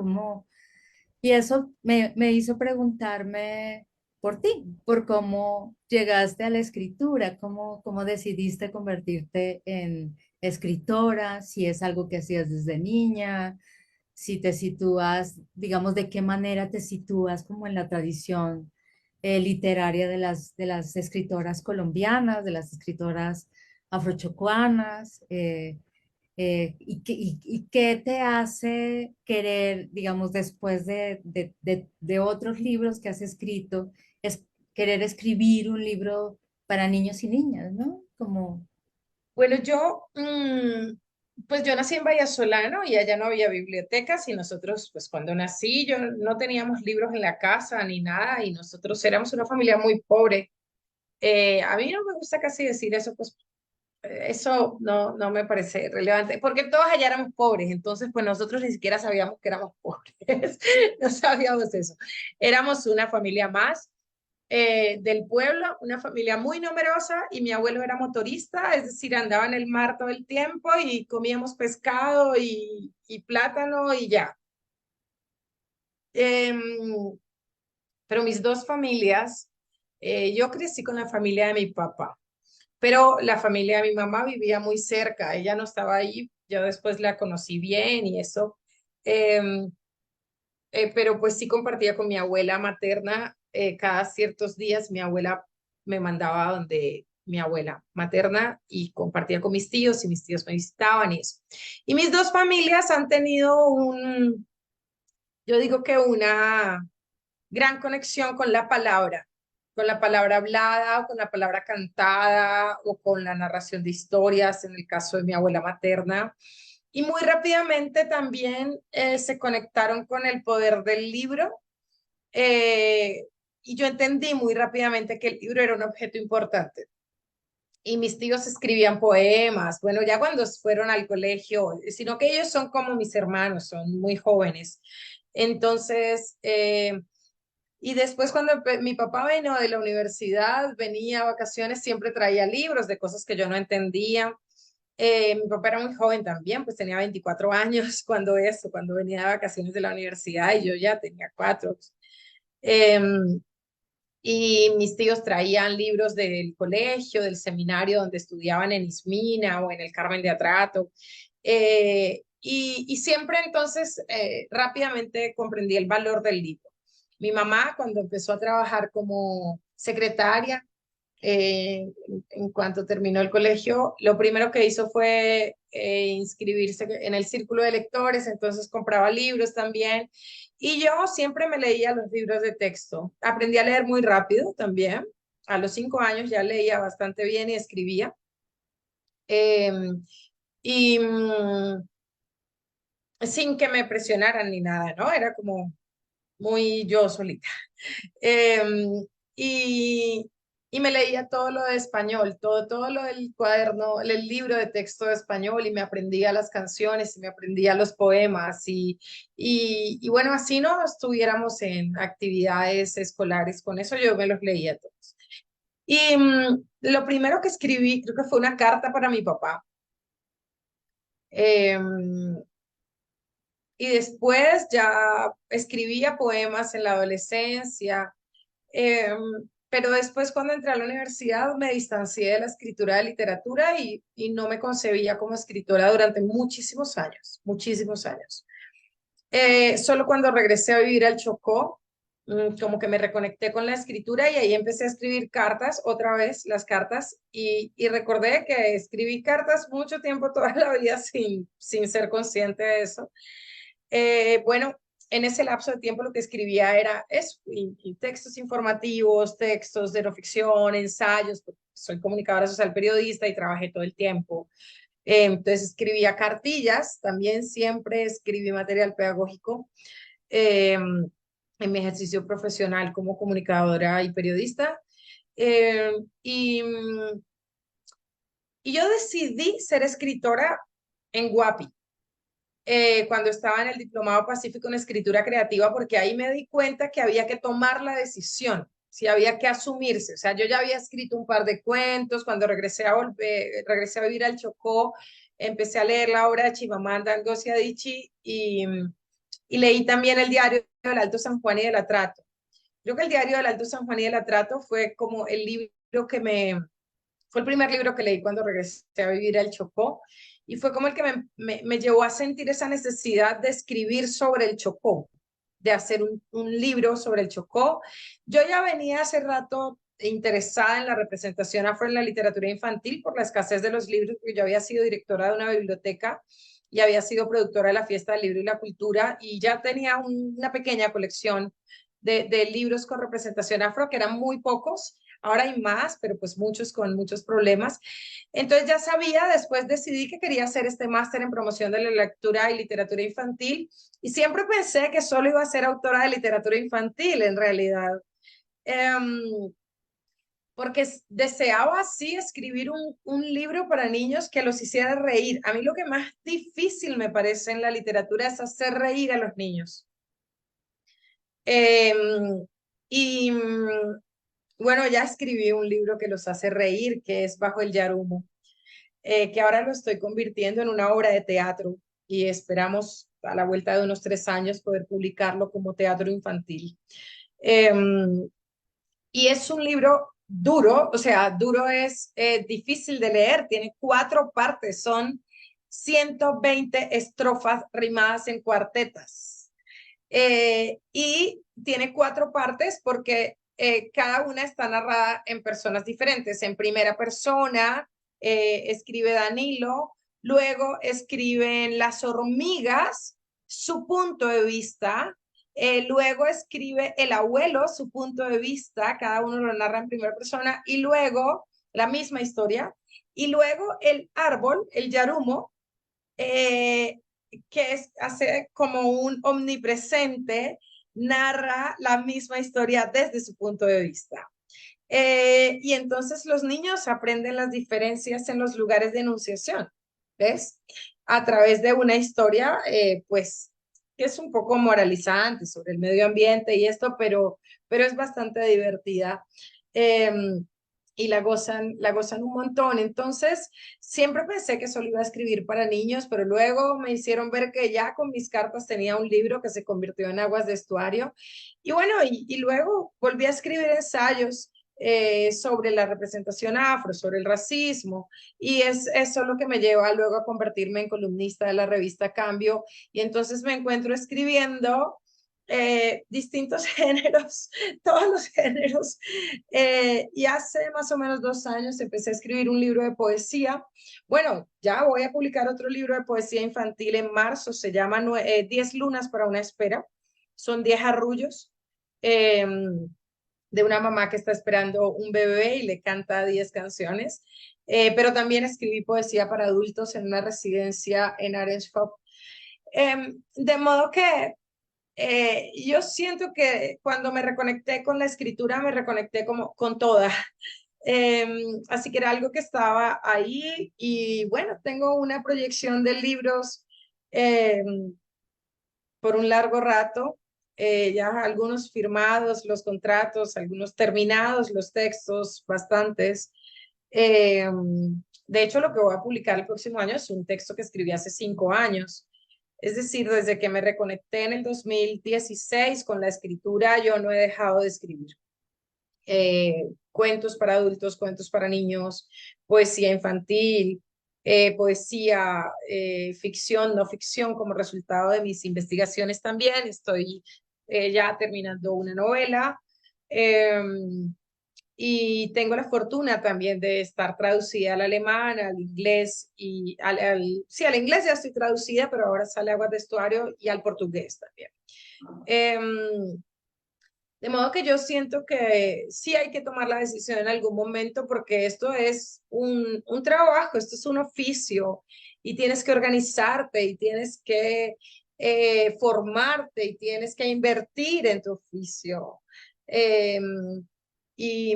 eso me hizo preguntarme por ti, por cómo llegaste a la escritura, cómo decidiste convertirte en escritora, si es algo que hacías desde niña, si te sitúas, digamos, de qué manera te sitúas como en la tradición literaria de las escritoras colombianas, de las escritoras afrochocuanas. Y qué te hace querer, digamos, después de otros libros que has escrito, es querer escribir un libro para niños y niñas, ¿no? Como, Bueno, pues yo nací en Vallasolano y allá no había bibliotecas y nosotros, pues cuando nací, yo no teníamos libros en la casa ni nada y nosotros éramos una familia muy pobre. A mí no me gusta casi decir eso, pues eso no me parece relevante, porque todos allá éramos pobres, entonces pues nosotros ni siquiera sabíamos que éramos pobres, no sabíamos eso. Éramos una familia más del pueblo, una familia muy numerosa y mi abuelo era motorista, es decir, andaba en el mar todo el tiempo y comíamos pescado y plátano y ya. Em, pero mis dos familias, yo crecí con la familia de mi papá, pero la familia de mi mamá vivía muy cerca, ella no estaba ahí, yo después la conocí bien y eso. Em, pero pues sí compartía con mi abuela materna, cada ciertos días mi abuela me mandaba a donde mi abuela materna y compartía con mis tíos y mis tíos me visitaban y eso. Y mis dos familias han tenido yo digo que una gran conexión con la palabra hablada o con la palabra cantada o con la narración de historias, en el caso de mi abuela materna. Y muy rápidamente también se conectaron con el poder del libro. eh, y yo entendí muy rápidamente que el libro era un objeto importante. Y mis tíos escribían poemas, bueno, ya cuando fueron al colegio, sino que ellos son como mis hermanos, son muy jóvenes. Entonces, y después cuando mi papá vino de la universidad, venía a vacaciones, siempre traía libros de cosas que yo no entendía. Mi papá era muy joven también, pues tenía 24 años cuando venía de vacaciones de la universidad y yo ya tenía 4. Y mis tíos traían libros del colegio, del seminario donde estudiaban en Ismina o en el Carmen de Atrato. Y siempre entonces rápidamente comprendí el valor del libro. Mi mamá, cuando empezó a trabajar como secretaria, En cuanto terminó el colegio, lo primero que hizo fue inscribirse en el círculo de lectores, entonces compraba libros también. Y yo siempre me leía los libros de texto. Aprendí a leer muy rápido también. A los 5 años ya leía bastante bien y escribía. Em, y sin que me presionaran ni nada, ¿no? Era como muy yo solita. Em, y, y me leía todo lo de español, todo lo del cuaderno, el libro de texto de español, y me aprendía las canciones y me aprendía los poemas. Y bueno, así no estuviéramos en actividades escolares, con eso yo me los leía todos. Y lo primero que escribí, creo que fue una carta para mi papá. Em, y después ya escribía poemas en la adolescencia. Em, pero después cuando entré a la universidad me distancié de la escritura de literatura y no me concebía como escritora durante muchísimos años, muchísimos años. Solo cuando regresé a vivir al Chocó, como que me reconecté con la escritura y ahí empecé a escribir cartas, otra vez las cartas, y recordé que escribí cartas mucho tiempo, toda la vida, sin ser consciente de eso. Bueno, en ese lapso de tiempo lo que escribía era eso, y textos informativos, textos de no ficción, ensayos, porque soy comunicadora social periodista y trabajé todo el tiempo. Entonces escribía cartillas, también siempre escribí material pedagógico en mi ejercicio profesional como comunicadora y periodista. Eh, y, y yo decidí ser escritora en Guapi cuando estaba en el Diplomado Pacífico en Escritura Creativa, porque ahí me di cuenta que había que tomar la decisión, si había que asumirse. O sea, yo ya había escrito un par de cuentos, cuando regresé a vivir al Chocó, empecé a leer la obra de Chimamanda Ngozi Adichie y leí también el diario del Alto San Juan y del Atrato. Creo que el diario del Alto San Juan y del Atrato fue como el libro fue el primer libro que leí cuando regresé a vivir al Chocó y fue como el que me llevó a sentir esa necesidad de escribir sobre el Chocó, de hacer un libro sobre el Chocó. Yo ya venía hace rato interesada en la representación afro en la literatura infantil por la escasez de los libros, porque yo había sido directora de una biblioteca y había sido productora de la Fiesta del Libro y la Cultura y ya tenía una pequeña colección de libros con representación afro, que eran muy pocos. Ahora hay más, pero pues muchos con muchos problemas. Entonces ya sabía, después decidí que quería hacer este máster en promoción de la lectura y literatura infantil y siempre pensé que solo iba a ser autora de literatura infantil en realidad. Porque deseaba así escribir un libro para niños que los hiciera reír. A mí lo que más difícil me parece en la literatura es hacer reír a los niños. Y bueno, ya escribí un libro que los hace reír, que es Bajo el Yarumo, que ahora lo estoy convirtiendo en una obra de teatro y esperamos a la vuelta de unos 3 años poder publicarlo como teatro infantil. Y es un libro duro, o sea, duro es difícil de leer, tiene 4 partes, son 120 estrofas rimadas en cuartetas. Y tiene 4 partes porque cada una está narrada en personas diferentes. En primera persona escribe Danilo, luego escriben las hormigas, su punto de vista, luego escribe el abuelo, su punto de vista, cada uno lo narra en primera persona, y luego la misma historia, y luego el árbol, el yarumo, que hace como un omnipresente, narra la misma historia desde su punto de vista. Y entonces los niños aprenden las diferencias en los lugares de enunciación, ¿ves? A través de una historia, pues, que es un poco moralizante sobre el medio ambiente y esto, pero es bastante divertida. Y la gozan un montón. Entonces, siempre pensé que solo iba a escribir para niños, pero luego me hicieron ver que ya con mis cartas tenía un libro que se convirtió en Aguas de Estuario. Y bueno, y luego volví a escribir ensayos sobre la representación afro, sobre el racismo, y es eso lo que me lleva luego a convertirme en columnista de la revista Cambio, y entonces me encuentro escribiendo distintos géneros, todos los géneros. Y hace más o menos 2 años empecé a escribir un libro de poesía. Bueno, ya voy a publicar otro libro de poesía infantil en marzo, se llama 10 lunas para una espera. Son 10 arrullos de una mamá que está esperando un bebé y le canta 10 canciones. Pero también escribí poesía para adultos en una residencia en Arenschop. De modo que yo siento que cuando me reconecté con la escritura, me reconecté como con toda. Así que era algo que estaba ahí y bueno, tengo una proyección de libros eh, por un largo rato, ya algunos firmados, los contratos, algunos terminados, los textos, bastantes. Eh, de hecho, lo que voy a publicar el próximo año es un texto que escribí hace 5 años. Es decir, desde que me reconecté en el 2016 con la escritura, yo no he dejado de escribir. Cuentos para adultos, cuentos para niños, poesía infantil, poesía, ficción, no ficción, como resultado de mis investigaciones también. Estoy ya terminando una novela. Y tengo la fortuna también de estar traducida al alemán, al inglés y sí, al inglés ya estoy traducida, pero ahora sale Aguas de Estuario y al portugués también. De modo que yo siento que sí hay que tomar la decisión en algún momento porque esto es un trabajo, esto es un oficio y tienes que organizarte y tienes que formarte y tienes que invertir en tu oficio. Eh, y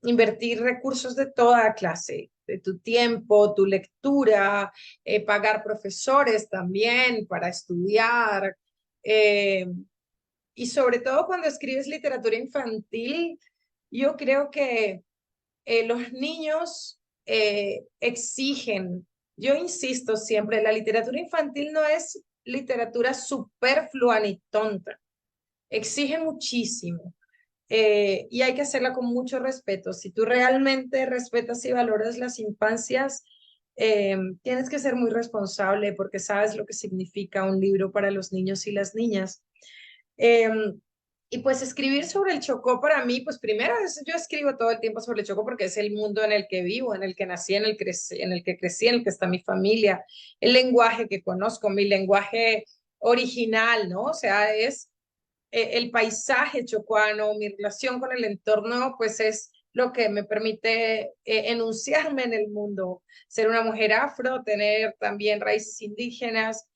invertir recursos de toda clase, de tu tiempo, tu lectura, pagar profesores también para estudiar. Eh, y sobre todo cuando escribes literatura infantil, yo creo que los niños exigen, yo insisto siempre, la literatura infantil no es literatura superflua ni tonta, exige muchísimo. Y hay que hacerla con mucho respeto. Si tú realmente respetas y valoras las infancias, tienes que ser muy responsable porque sabes lo que significa un libro para los niños y las niñas. Eh, y pues escribir sobre el Chocó para mí, pues primero yo escribo todo el tiempo sobre el Chocó porque es el mundo en el que vivo, en el que nací, en el que crecí, en el que está mi familia, el lenguaje que conozco, mi lenguaje original, ¿no? O sea, es el paisaje chocuano, mi relación con el entorno, pues es lo que me permite enunciarme en el mundo, ser una mujer afro, tener también raíces indígenas.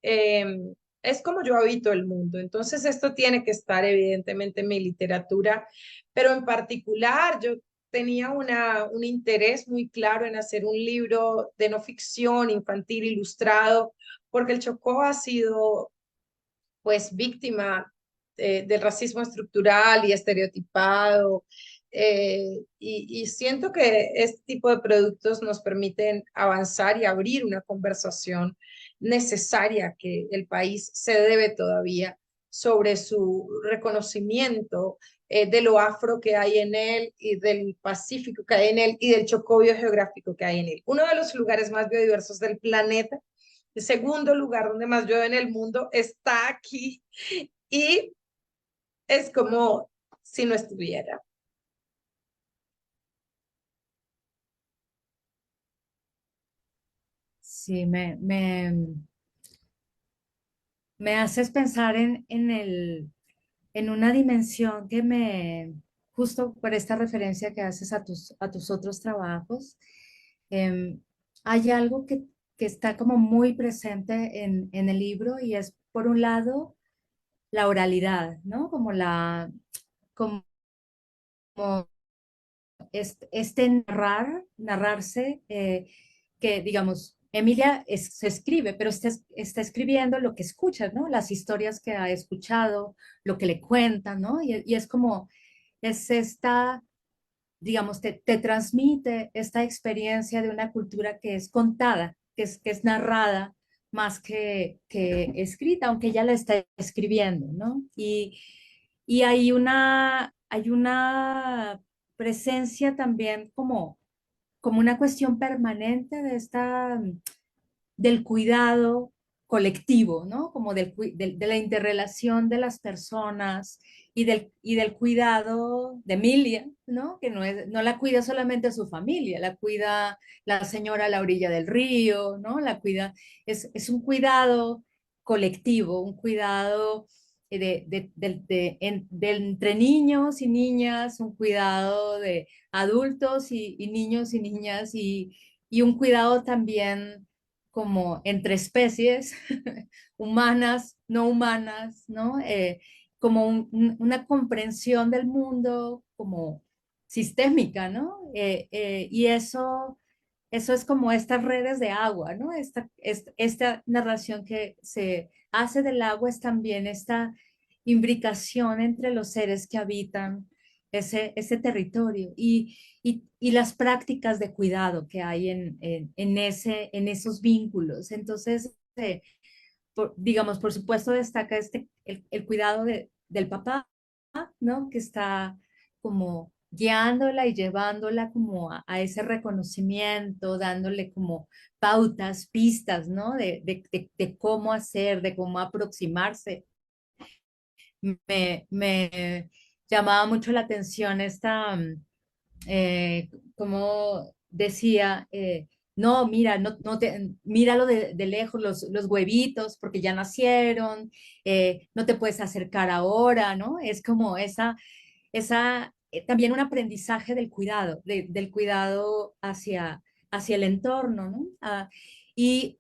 eh, es como yo habito el mundo. Entonces, esto tiene que estar evidentemente en mi literatura, pero en particular yo tenía un interés muy claro en hacer un libro de no ficción infantil ilustrado, porque el Chocó ha sido pues víctima del racismo estructural y estereotipado. Y siento que este tipo de productos nos permiten avanzar y abrir una conversación necesaria que el país se debe todavía sobre su reconocimiento de lo afro que hay en él y del Pacífico que hay en él y del chocobio geográfico que hay en él. Uno de los lugares más biodiversos del planeta, el segundo lugar donde más llueve en el mundo, está aquí y es como si no estuviera. Sí, me haces pensar en una dimensión que justo por esta referencia que haces a tus otros trabajos, em, hay algo que está como muy presente en el libro y es, por un lado, la oralidad, ¿no? Como narrarse, que digamos, Emilia se escribe, pero está escribiendo lo que escucha, ¿no? Las historias que ha escuchado, lo que le cuentan, ¿no? Y es como, es esta, digamos, te transmite esta experiencia de una cultura que es contada, que es narrada más que escrita, aunque ella la está escribiendo, ¿no? Y hay una presencia también como una cuestión permanente del cuidado, colectivo, ¿no? Como de la interrelación de las personas y del cuidado de Emilia, ¿no? Que no la cuida solamente su familia, la cuida la señora a la orilla del río, ¿no? Es un cuidado colectivo, un cuidado de entre niños y niñas, un cuidado de adultos y niños y niñas y un cuidado también como entre especies humanas, no humanas, ¿no? Como una comprensión del mundo como sistémica, ¿no? Y eso es como estas redes de agua, ¿no? Esta narración que se hace del agua es también esta imbricación entre los seres que habitan ese territorio y las prácticas de cuidado que hay en esos vínculos. Entonces, digamos, por supuesto, destaca el cuidado del papá, ¿no? Que está como guiándola y llevándola como a ese reconocimiento, dándole como pautas, pistas, ¿no? De cómo hacer, de cómo aproximarse. Me llamaba mucho la atención como decía, no, mira, míralo de lejos, los huevitos, porque ya nacieron, no te puedes acercar ahora, ¿no? Es como también un aprendizaje del cuidado, del cuidado hacia el entorno, ¿no? Y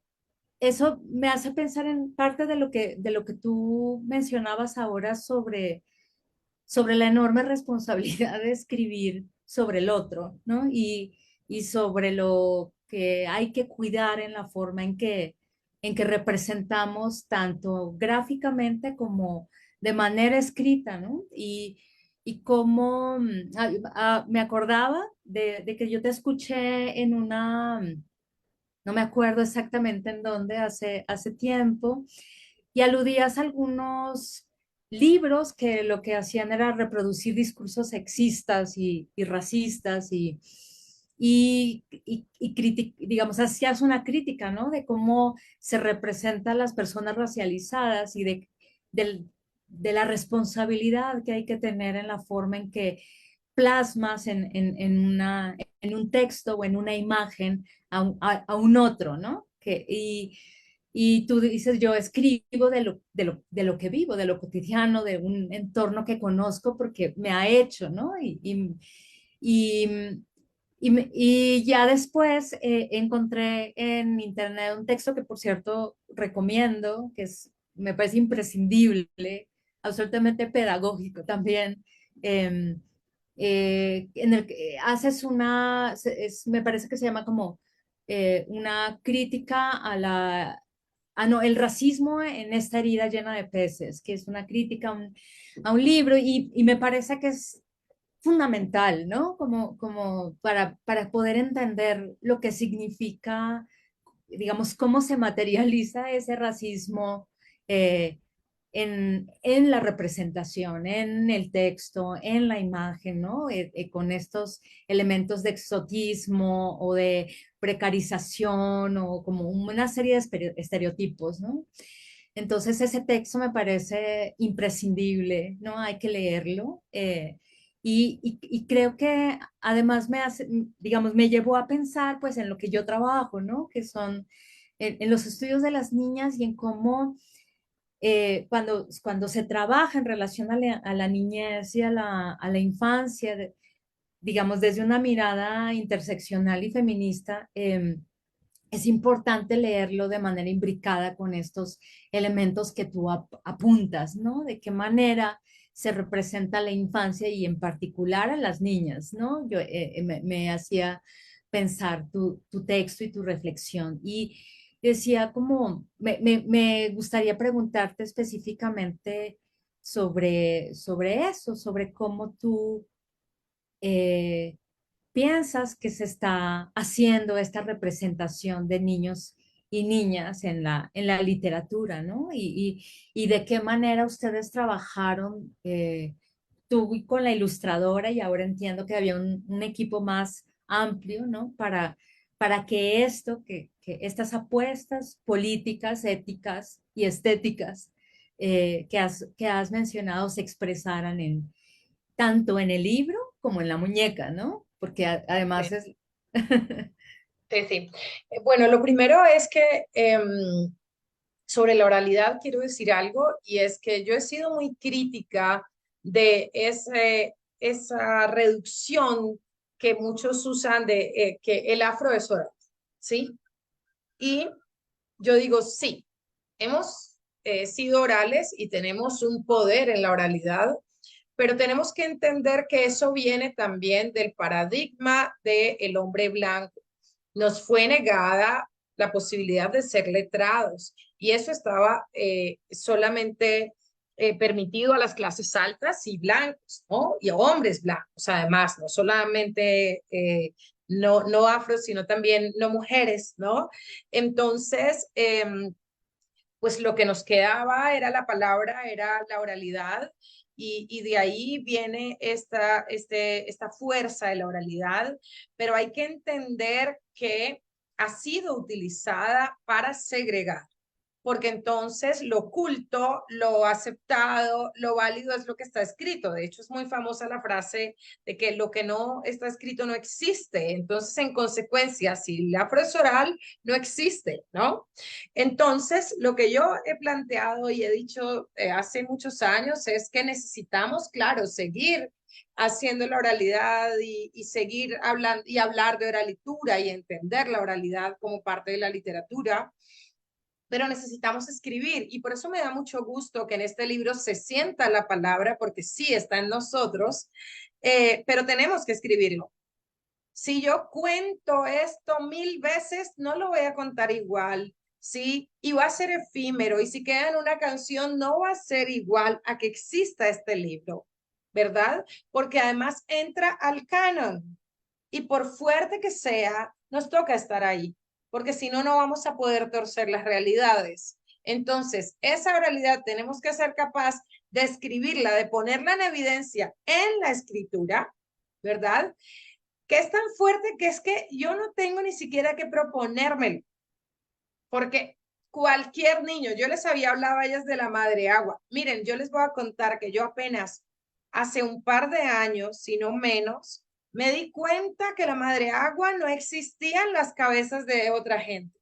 eso me hace pensar en parte de lo que tú mencionabas ahora sobre la enorme responsabilidad de escribir sobre el otro, ¿no? Y sobre lo que hay que cuidar en la forma en que representamos tanto gráficamente como de manera escrita, ¿no? Y cómo me acordaba de que yo te escuché en no me acuerdo exactamente en dónde, hace tiempo, y aludías a algunos libros que lo que hacían era reproducir discursos sexistas y racistas digamos, hacías una crítica, ¿no? De cómo se representan las personas racializadas del- de la responsabilidad que hay que tener en la forma en que plasmas en un texto o en una imagen a un otro, ¿no? Y tú dices, yo escribo de lo que vivo, de lo cotidiano, de un entorno que conozco porque me ha hecho, ¿no? Y, y ya después encontré en internet un texto que, por cierto, recomiendo, me parece imprescindible, absolutamente pedagógico también, en el que haces me parece que se llama como una crítica no, el racismo en esta herida llena de peces, que es una crítica a un libro y me parece que es fundamental, ¿no? Como para poder entender lo que significa, digamos, cómo se materializa ese racismo eh, en la representación, en el texto, en la imagen, ¿no? Con estos elementos de exotismo o de precarización o como una serie de estereotipos, ¿no? Entonces ese texto me parece imprescindible, ¿no? Hay que leerlo. Y creo que además digamos, me llevó a pensar pues en lo que yo trabajo, ¿no? Que son en los estudios de las niñas y en cómo cuando se trabaja en relación a la niñez y a la infancia, digamos, desde una mirada interseccional y feminista, es importante leerlo de manera imbricada con estos elementos que tú apuntas, ¿no? De qué manera se representa la infancia y en particular a las niñas, ¿no? Me hacía pensar tu texto y tu reflexión. Y decía como, me gustaría preguntarte específicamente sobre eso, sobre cómo tú eh, piensas que se está haciendo esta representación de niños y niñas en la literatura, ¿no? Y de qué manera ustedes trabajaron, tú y con la ilustradora, y ahora entiendo que había un equipo más amplio, ¿no? para que esto, que estas apuestas políticas, éticas y estéticas que has mencionado se expresaran tanto en el libro como en la muñeca, ¿no? Porque además es... Sí, sí. Bueno, lo primero es que sobre la oralidad quiero decir algo y es que yo he sido muy crítica de esa reducción que muchos usan de que el afro es oral, ¿sí? Y yo digo, sí, hemos sido orales y tenemos un poder en la oralidad, pero tenemos que entender que eso viene también del paradigma del hombre blanco. Nos fue negada la posibilidad de ser letrados y eso estaba solamente permitido a las clases altas y blancos, ¿no? Y a hombres blancos, además, no solamente no afro, sino también no mujeres, ¿no? Entonces, pues lo que nos quedaba era la palabra, era la oralidad, y de ahí viene esta fuerza de la oralidad, pero hay que entender que ha sido utilizada para segregar, porque entonces lo oculto, lo aceptado, lo válido es lo que está escrito. De hecho, es muy famosa la frase de que lo que no está escrito no existe. Entonces, en consecuencia, si la frase oral no existe, ¿no? Entonces, lo que yo he planteado y he dicho hace muchos años es que necesitamos, claro, seguir haciendo la oralidad y seguir hablando y hablar de oralitura y entender la oralidad como parte de la literatura, pero necesitamos escribir y por eso me da mucho gusto que en este libro se sienta la palabra porque sí está en nosotros, pero tenemos que escribirlo. Si yo cuento esto 1000 veces, no lo voy a contar igual, ¿sí? Y va a ser efímero y si queda en una canción no va a ser igual a que exista este libro, ¿verdad? Porque además entra al canon y por fuerte que sea, nos toca estar ahí, porque si no, no vamos a poder torcer las realidades. Entonces, esa realidad tenemos que ser capaz de escribirla, de ponerla en evidencia en la escritura, ¿verdad? Que es tan fuerte que es que yo no tengo ni siquiera que proponérmelo, porque cualquier niño, yo les había hablado a ellas de la madre agua. Miren, yo les voy a contar que yo apenas hace un par de años, si no menos, me di cuenta que la madre agua no existía en las cabezas de otra gente.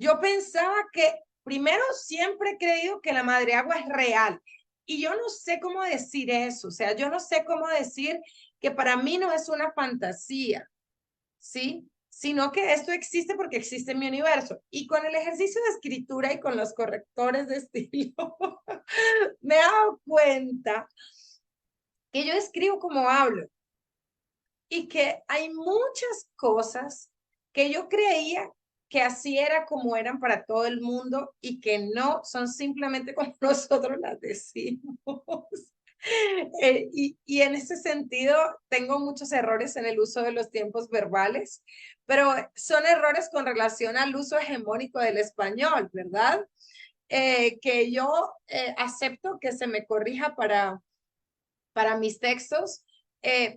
Yo pensaba que, primero, siempre he creído que la madre agua es real. Y yo no sé cómo decir eso. O sea, yo no sé cómo decir que para mí no es una fantasía, ¿sí? Sino que esto existe porque existe en mi universo. Y con el ejercicio de escritura y con los correctores de estilo, me he dado cuenta que yo escribo como hablo y que hay muchas cosas que yo creía que así era como eran para todo el mundo y que no son simplemente como nosotros las decimos. Y en ese sentido tengo muchos errores en el uso de los tiempos verbales, pero son errores con relación al uso hegemónico del español, ¿verdad? Que yo acepto que se me corrija para mis textos,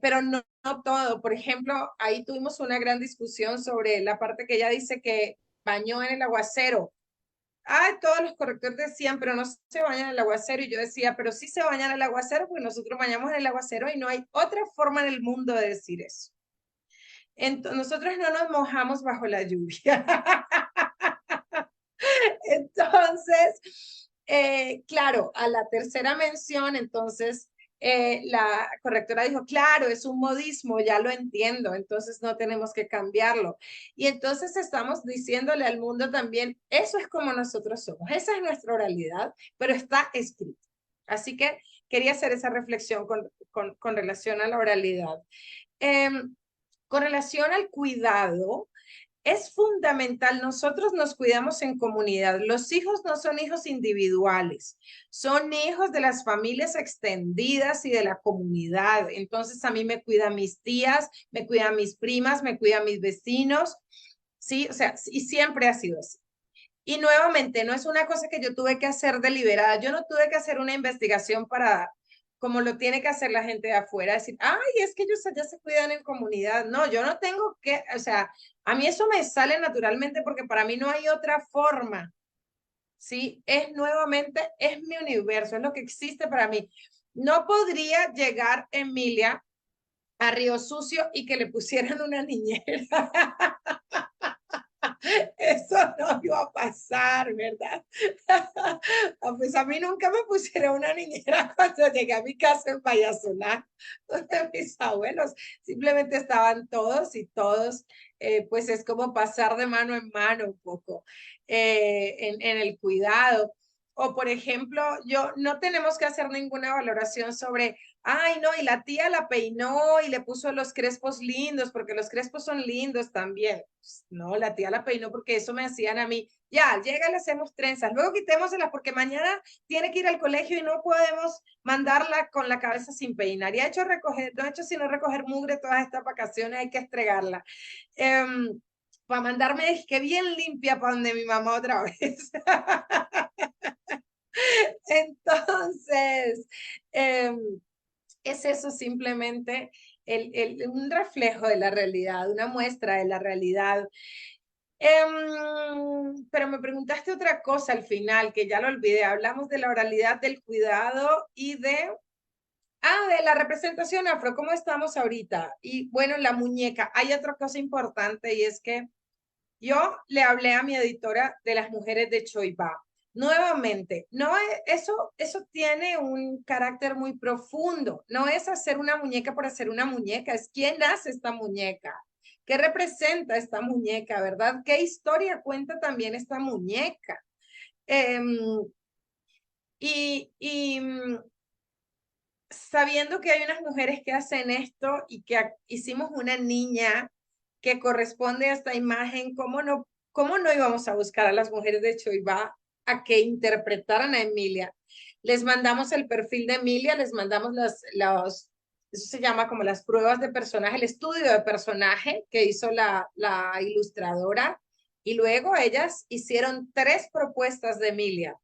pero no todo. Por ejemplo, ahí tuvimos una gran discusión sobre la parte que ella dice que bañó en el aguacero. Ay, todos los correctores decían, pero no se bañan en el aguacero. Y yo decía, pero sí se bañan en el aguacero, pues nosotros bañamos en el aguacero y no hay otra forma en el mundo de decir eso. Entonces, nosotros no nos mojamos bajo la lluvia. Entonces, claro, a la tercera mención, entonces la correctora dijo, claro, es un modismo, ya lo entiendo, entonces no tenemos que cambiarlo. Y entonces estamos diciéndole al mundo también, eso es como nosotros somos, esa es nuestra oralidad, pero está escrito. Así que quería hacer esa reflexión con relación a la oralidad. Con relación al cuidado, es fundamental, nosotros nos cuidamos en comunidad. Los hijos no son hijos individuales, son hijos de las familias extendidas y de la comunidad. Entonces a mí me cuidan mis tías, me cuidan mis primas, me cuidan mis vecinos, ¿sí? O sea, y siempre ha sido así. Y nuevamente, no es una cosa que yo tuve que hacer deliberada. Yo no tuve que hacer una investigación como lo tiene que hacer la gente de afuera, decir, ay, es que ellos allá se cuidan en comunidad. No, yo no tengo que, o sea, a mí eso me sale naturalmente porque para mí no hay otra forma. ¿Sí? Es nuevamente, es mi universo, es lo que existe para mí. No podría llegar Emilia a Río Sucio y que le pusieran una niñera. Eso no iba a pasar, ¿verdad? Pues a mí nunca me pusieron una niñera cuando llegué a mi casa en Payasolá, donde mis abuelos simplemente estaban todos y todos, pues es como pasar de mano en mano un poco en el cuidado. O por ejemplo, yo no tenemos que hacer ninguna valoración sobre, ay, no, y la tía la peinó y le puso los crespos lindos, porque los crespos son lindos también. Pues, no, la tía la peinó porque eso me hacían a mí. Ya, llega, le hacemos trenzas, luego quitémoselas porque mañana tiene que ir al colegio y no podemos mandarla con la cabeza sin peinar. Y ha hecho recoger, no ha hecho sino recoger mugre todas estas vacaciones, hay que estregarla. Para mandarme que bien limpia para donde mi mamá otra vez. Entonces, es eso simplemente un reflejo de la realidad, una muestra de la realidad. Pero me preguntaste otra cosa al final, que ya lo olvidé. Hablamos de la oralidad, del cuidado y de la representación afro. ¿Cómo estamos ahorita? Y bueno, la muñeca. Hay otra cosa importante y es que yo le hablé a mi editora de las mujeres de Choibá. Nuevamente, no eso tiene un carácter muy profundo. No es hacer una muñeca por hacer una muñeca, es quién hace esta muñeca, qué representa esta muñeca, ¿verdad? ¿Qué historia cuenta también esta muñeca? Y sabiendo que hay unas mujeres que hacen esto y que hicimos una niña que corresponde a esta imagen, cómo no íbamos a buscar a las mujeres de Choibá a que interpretaran a Emilia? Les mandamos el perfil de Emilia, les mandamos eso se llama como las pruebas de personaje, el estudio de personaje que hizo la ilustradora, y luego ellas hicieron 3 propuestas de Emilia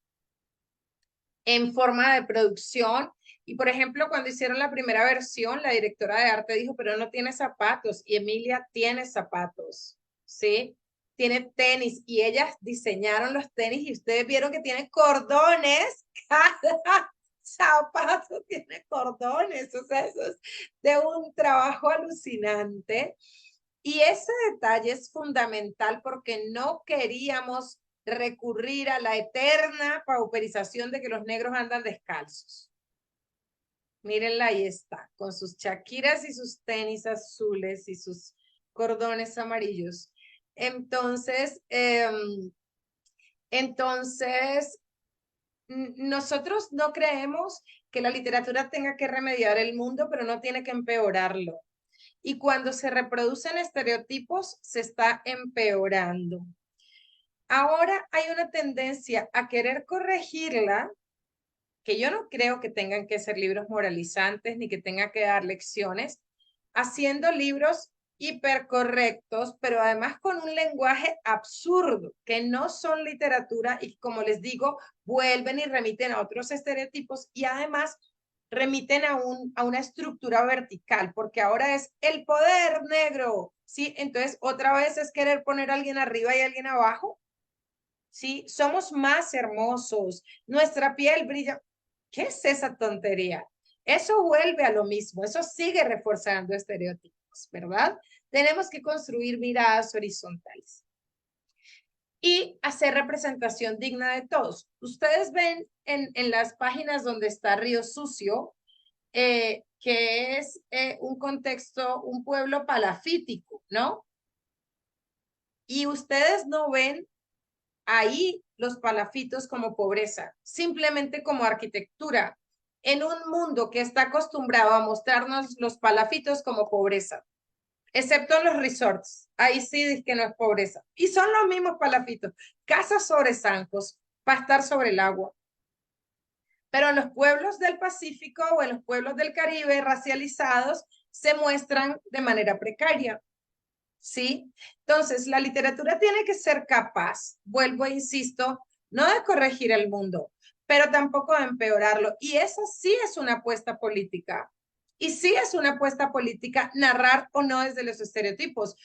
en forma de producción. Y por ejemplo, cuando hicieron la primera versión, la directora de arte dijo, pero no tiene zapatos. Y Emilia tiene zapatos, ¿sí? Tiene tenis. Y ellas diseñaron los tenis y ustedes vieron que tiene cordones. Cada zapato tiene cordones. O sea, eso es de un trabajo alucinante. Y ese detalle es fundamental porque no queríamos recurrir a la eterna pauperización de que los negros andan descalzos. Mírenla, ahí está, con sus chaquiras y sus tenis azules y sus cordones amarillos. Entonces, nosotros no creemos que la literatura tenga que remediar el mundo, pero no tiene que empeorarlo. Y cuando se reproducen estereotipos, se está empeorando. Ahora hay una tendencia a querer corregirla, que yo no creo que tengan que ser libros moralizantes ni que tenga que dar lecciones, haciendo libros hipercorrectos, pero además con un lenguaje absurdo, que no son literatura y como les digo, vuelven y remiten a otros estereotipos y además remiten a una estructura vertical, porque ahora es el poder negro, ¿sí? Entonces, otra vez es querer poner a alguien arriba y a alguien abajo, ¿sí? Somos más hermosos, nuestra piel brilla. ¿Qué es esa tontería? Eso vuelve a lo mismo, eso sigue reforzando estereotipos, ¿verdad? Tenemos que construir miradas horizontales y hacer representación digna de todos. Ustedes ven en las páginas donde está Río Sucio, que es un contexto, un pueblo palafítico, ¿no? Y ustedes no ven ahí los palafitos como pobreza, simplemente como arquitectura, en un mundo que está acostumbrado a mostrarnos los palafitos como pobreza, excepto en los resorts, ahí sí dice que no es pobreza. Y son los mismos palafitos, casas sobre zancos, para estar sobre el agua. Pero en los pueblos del Pacífico o en los pueblos del Caribe racializados se muestran de manera precaria. ¿Sí? Entonces, la literatura tiene que ser capaz, vuelvo e insisto, no de corregir el mundo, pero tampoco de empeorarlo. Y esa sí es una apuesta política. Y sí es una apuesta política narrar o no desde los estereotipos.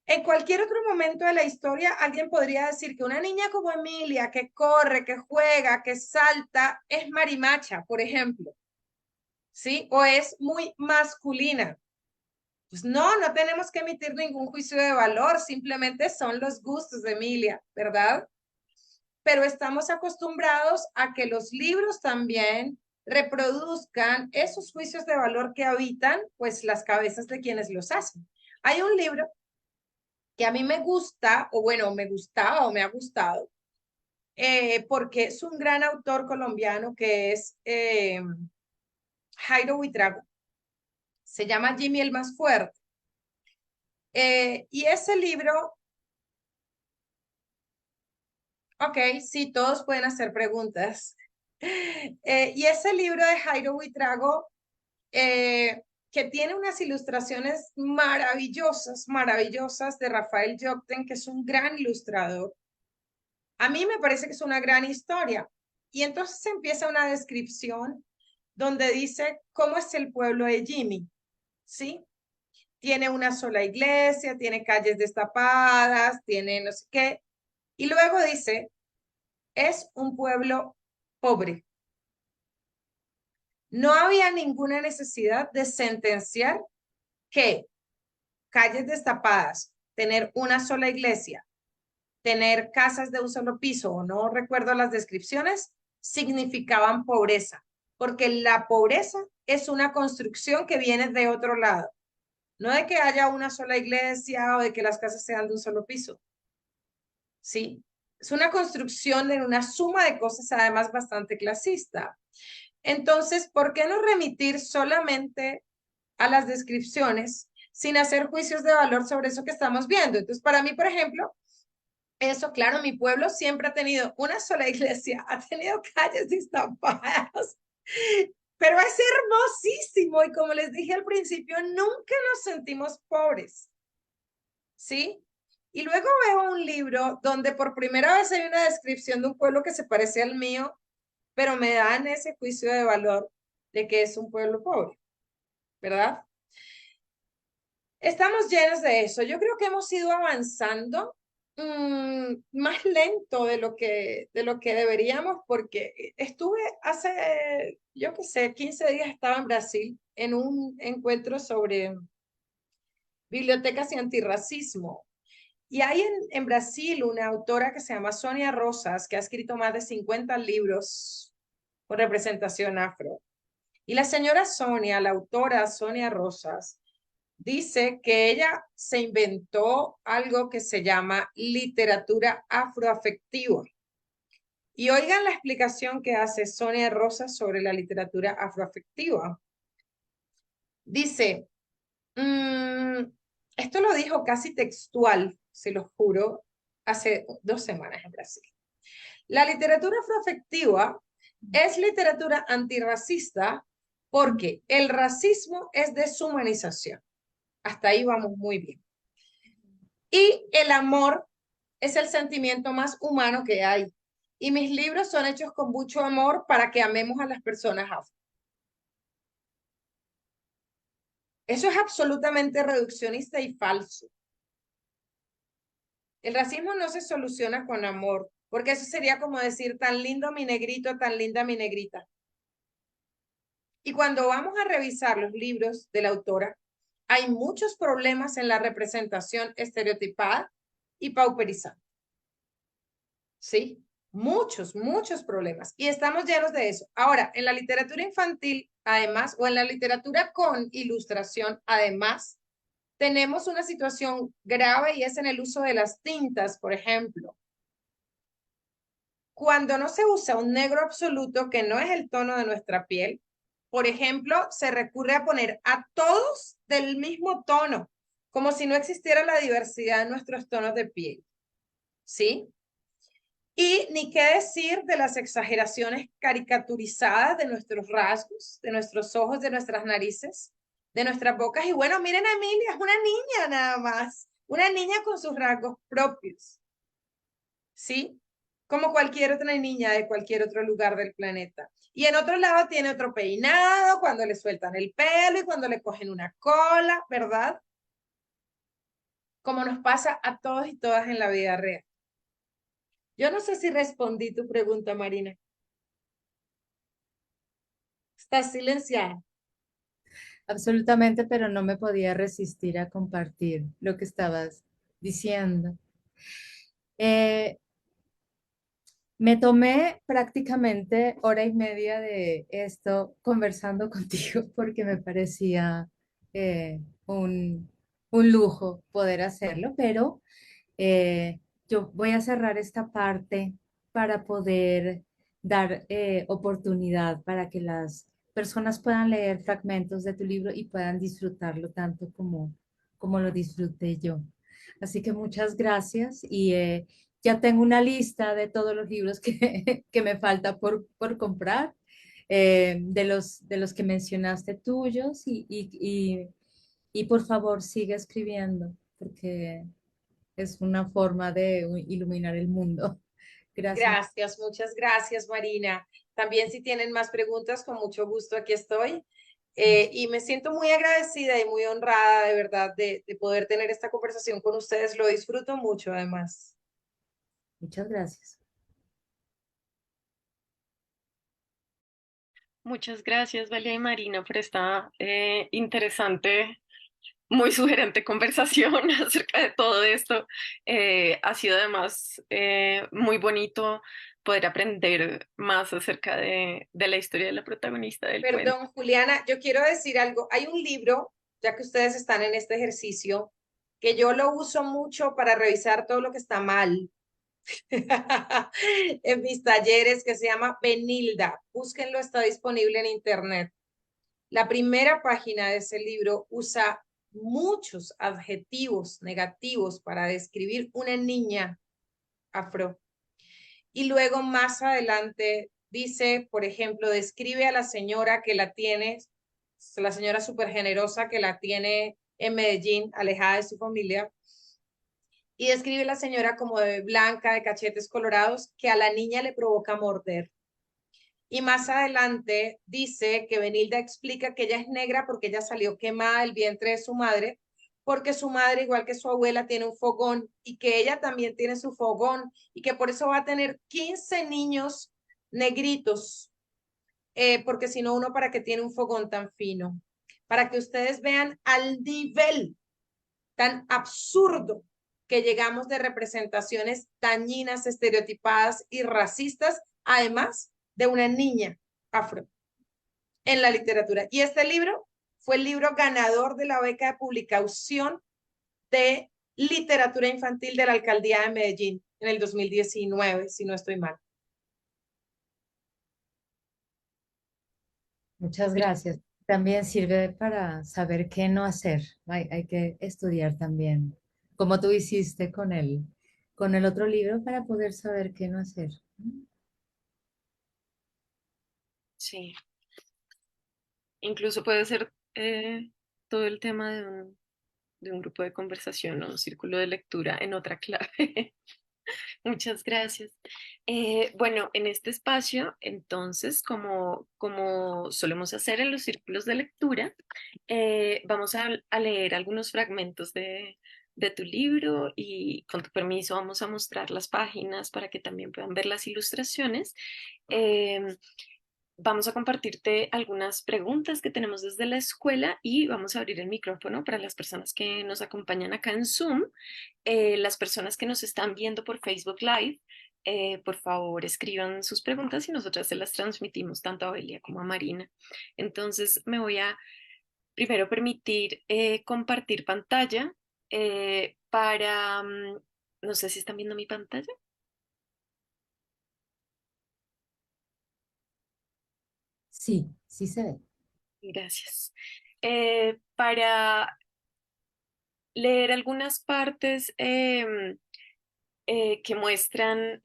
En cualquier otro momento de la historia, alguien podría decir que una niña como Emilia, que corre, que juega, que salta, es marimacha, por ejemplo, ¿sí? O es muy masculina. Pues no, no tenemos que emitir ningún juicio de valor, simplemente son los gustos de Emilia, ¿verdad? Pero estamos acostumbrados a que los libros también reproduzcan esos juicios de valor que habitan, pues, las cabezas de quienes los hacen. Hay un libro que a mí me gusta, o bueno, me gustaba o me ha gustado, porque es un gran autor colombiano que es Jairo Buitrago. Se llama Jimmy el más fuerte. Y ese libro, ok, sí, todos pueden hacer preguntas. Y ese libro de Jairo Buitrago, que tiene unas ilustraciones maravillosas, maravillosas de Rafael Jokten, que es un gran ilustrador. A mí me parece que es una gran historia. Y entonces empieza una descripción donde dice cómo es el pueblo de Jimmy, ¿sí? Tiene una sola iglesia, tiene calles destapadas, tiene no sé qué. Y luego dice, es un pueblo pobre. No había ninguna necesidad de sentenciar que calles destapadas, tener una sola iglesia, tener casas de un solo piso, o no recuerdo las descripciones, significaban pobreza, porque la pobreza es una construcción que viene de otro lado, no de que haya una sola iglesia o de que las casas sean de un solo piso. ¿Sí? Es una construcción de una suma de cosas, además bastante clasista. Entonces, ¿por qué no remitir solamente a las descripciones sin hacer juicios de valor sobre eso que estamos viendo? Entonces, para mí, por ejemplo, eso, claro, mi pueblo siempre ha tenido una sola iglesia, ha tenido calles destapadas, pero es hermosísimo y como les dije al principio, nunca nos sentimos pobres, ¿sí? Y luego veo un libro donde por primera vez hay una descripción de un pueblo que se parece al mío, pero me dan ese juicio de valor de que es un pueblo pobre, ¿verdad? Estamos llenos de eso. Yo creo que hemos ido avanzando más lento de lo que deberíamos, porque estuve hace, yo qué sé, 15 días estaba en Brasil en un encuentro sobre bibliotecas y antirracismo. Y hay en Brasil una autora que se llama Sonia Rosas, que ha escrito más de 50 libros con representación afro. Y la señora Sonia, la autora Sonia Rosas, dice que ella se inventó algo que se llama literatura afroafectiva. Y oigan la explicación que hace Sonia Rosas sobre la literatura afroafectiva. Dice, esto lo dijo casi textual, se lo juro, hace 2 semanas en Brasil. La literatura afroafectiva es literatura antirracista porque el racismo es deshumanización. Hasta ahí vamos muy bien. Y el amor es el sentimiento más humano que hay. Y mis libros son hechos con mucho amor para que amemos a las personas afro. Eso es absolutamente reduccionista y falso. El racismo no se soluciona con amor, porque eso sería como decir tan lindo mi negrito, tan linda mi negrita. Y cuando vamos a revisar los libros de la autora, hay muchos problemas en la representación estereotipada y pauperizante. ¿Sí? Muchos, muchos problemas. Y estamos llenos de eso. Ahora, en la literatura infantil, además, o en la literatura con ilustración, además, tenemos una situación grave y es en el uso de las tintas, por ejemplo. Cuando no se usa un negro absoluto, que no es el tono de nuestra piel, por ejemplo, se recurre a poner a todos del mismo tono, como si no existiera la diversidad de nuestros tonos de piel. ¿Sí? Y ni qué decir de las exageraciones caricaturizadas de nuestros rasgos, de nuestros ojos, de nuestras narices, de nuestras bocas. Y bueno, miren a Emilia, es una niña nada más, una niña con sus rasgos propios. ¿Sí? como cualquier otra niña de cualquier otro lugar del planeta. Y en otro lado tiene otro peinado, cuando le sueltan el pelo y cuando le cogen una cola, ¿verdad? Como nos pasa a todos y todas en la vida real. Yo no sé si respondí tu pregunta, Marina. Estás silenciada. Absolutamente, pero no me podía resistir a compartir lo que estabas diciendo. Eh, Me tomé prácticamente hora y media de esto conversando contigo porque me parecía eh, un, un lujo poder hacerlo, pero yo voy a cerrar esta parte para poder dar oportunidad para que las personas puedan leer fragmentos de tu libro y puedan disfrutarlo tanto como lo disfruté yo. Así que muchas gracias y ya tengo una lista de todos los libros que, que me falta por comprar, de los que mencionaste tuyos y por favor sigue escribiendo porque es una forma de iluminar el mundo. Gracias. Gracias, muchas gracias, Marina. También si tienen más preguntas, con mucho gusto aquí estoy. Y me siento muy agradecida y muy honrada, de verdad, de poder tener esta conversación con ustedes. Lo disfruto mucho, además. Muchas gracias. Muchas gracias, Valia y Marina, por esta interesante, muy sugerente conversación acerca de todo esto. Ha sido además muy bonito poder aprender más acerca de la historia de la protagonista del cuento. Perdón, Juliana, yo quiero decir algo. Hay un libro, ya que ustedes están en este ejercicio, que yo lo uso mucho para revisar todo lo que está mal en mis talleres, que se llama Benilda. Búsquenlo, está disponible en internet. La primera página de ese libro usa muchos adjetivos negativos para describir una niña afro. Y luego más adelante dice, por ejemplo, describe a la señora que la tiene, la señora súper generosa que la tiene en Medellín, alejada de su familia, y describe a la señora como de blanca, de cachetes colorados, que a la niña le provoca morder. Y más adelante dice que Benilda explica que ella es negra porque ella salió quemada del vientre de su madre, porque su madre, igual que su abuela, tiene un fogón y que ella también tiene su fogón y que por eso va a tener 15 niños negritos, porque si no, uno para que tiene un fogón tan fino, para que ustedes vean al nivel tan absurdo que llegamos de representaciones dañinas, estereotipadas y racistas, además de una niña afro en la literatura. Y este libro fue el libro ganador de la beca de publicación de literatura infantil de la alcaldía de Medellín en el 2019, si no estoy mal. Muchas gracias. También sirve para saber qué no hacer. Hay que estudiar también, como tú hiciste con el otro libro, para poder saber qué no hacer. Sí, incluso puede ser todo el tema de un grupo de conversación o un círculo de lectura en otra clave. Muchas gracias. Bueno, en este espacio, entonces, como solemos hacer en los círculos de lectura, vamos a leer algunos fragmentos de tu libro y con tu permiso vamos a mostrar las páginas para que también puedan ver las ilustraciones. Em, Vamos a compartirte algunas preguntas que tenemos desde la escuela y vamos a abrir el micrófono para las personas que nos acompañan acá en Zoom. Las personas que nos están viendo por Facebook Live, por favor escriban sus preguntas y nosotras se las transmitimos tanto a Belia como a Marina. Entonces me voy a primero permitir compartir pantalla no sé si están viendo mi pantalla. Sí, sí se ve. Gracias. Para leer algunas partes que muestran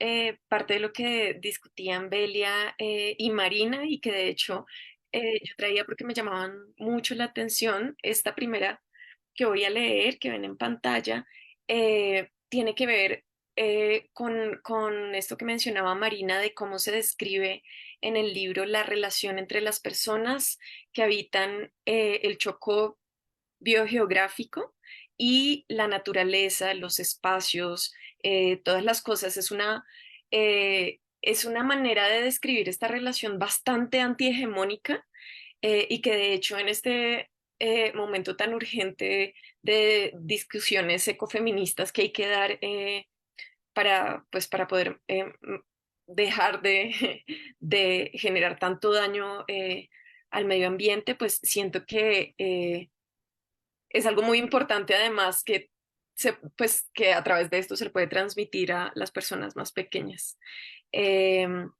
parte de lo que discutían Belia y Marina y que de hecho yo traía porque me llamaban mucho la atención. Esta primera que voy a leer, que ven en pantalla, tiene que ver con esto que mencionaba Marina de cómo se describe en el libro la relación entre las personas que habitan el Chocó biogeográfico y la naturaleza, los espacios, todas las cosas. Es una manera de describir esta relación bastante antihegemónica y que de hecho en este momento tan urgente de discusiones ecofeministas que hay que dar pues, para poder dejar de generar tanto daño al medio ambiente, pues siento que es algo muy importante además pues, que a través de esto se le puede transmitir a las personas más pequeñas. Me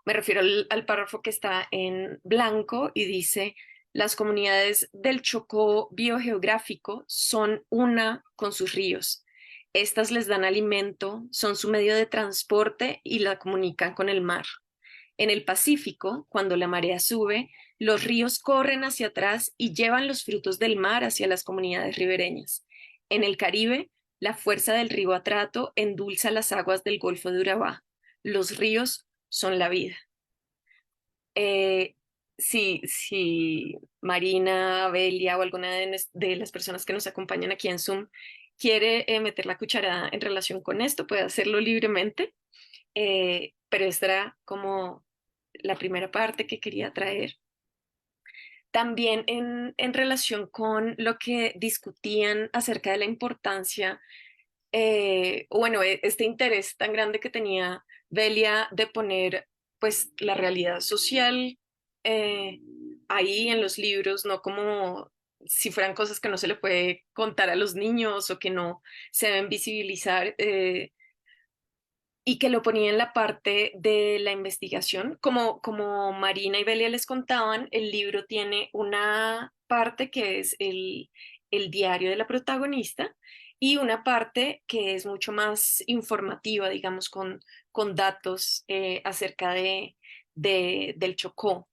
refiero al párrafo que está en blanco y dice, las comunidades del Chocó biogeográfico son una con sus ríos. Estas les dan alimento, son su medio de transporte y la comunican con el mar. En el Pacífico, cuando la marea sube, los ríos corren hacia atrás y llevan los frutos del mar hacia las comunidades ribereñas. En el Caribe, la fuerza del río Atrato endulza las aguas del Golfo de Urabá. Los ríos son la vida. Eh, si Marina, Belia o alguna de las personas que nos acompañan aquí en Zoom quiere meter la cucharada en relación con esto, puede hacerlo libremente, pero esta era como la primera parte que quería traer. También en relación con lo que discutían acerca de la importancia, este interés tan grande que tenía Belia de poner pues la realidad social eh, ahí en los libros, no como si fueran cosas que no se le puede contar a los niños o que no se deben visibilizar. Y que lo ponía en la parte de la investigación. Como Marina y Belia les contaban, el libro tiene una parte que es el diario de la protagonista y una parte que es mucho más informativa, digamos, con datos acerca del Chocó.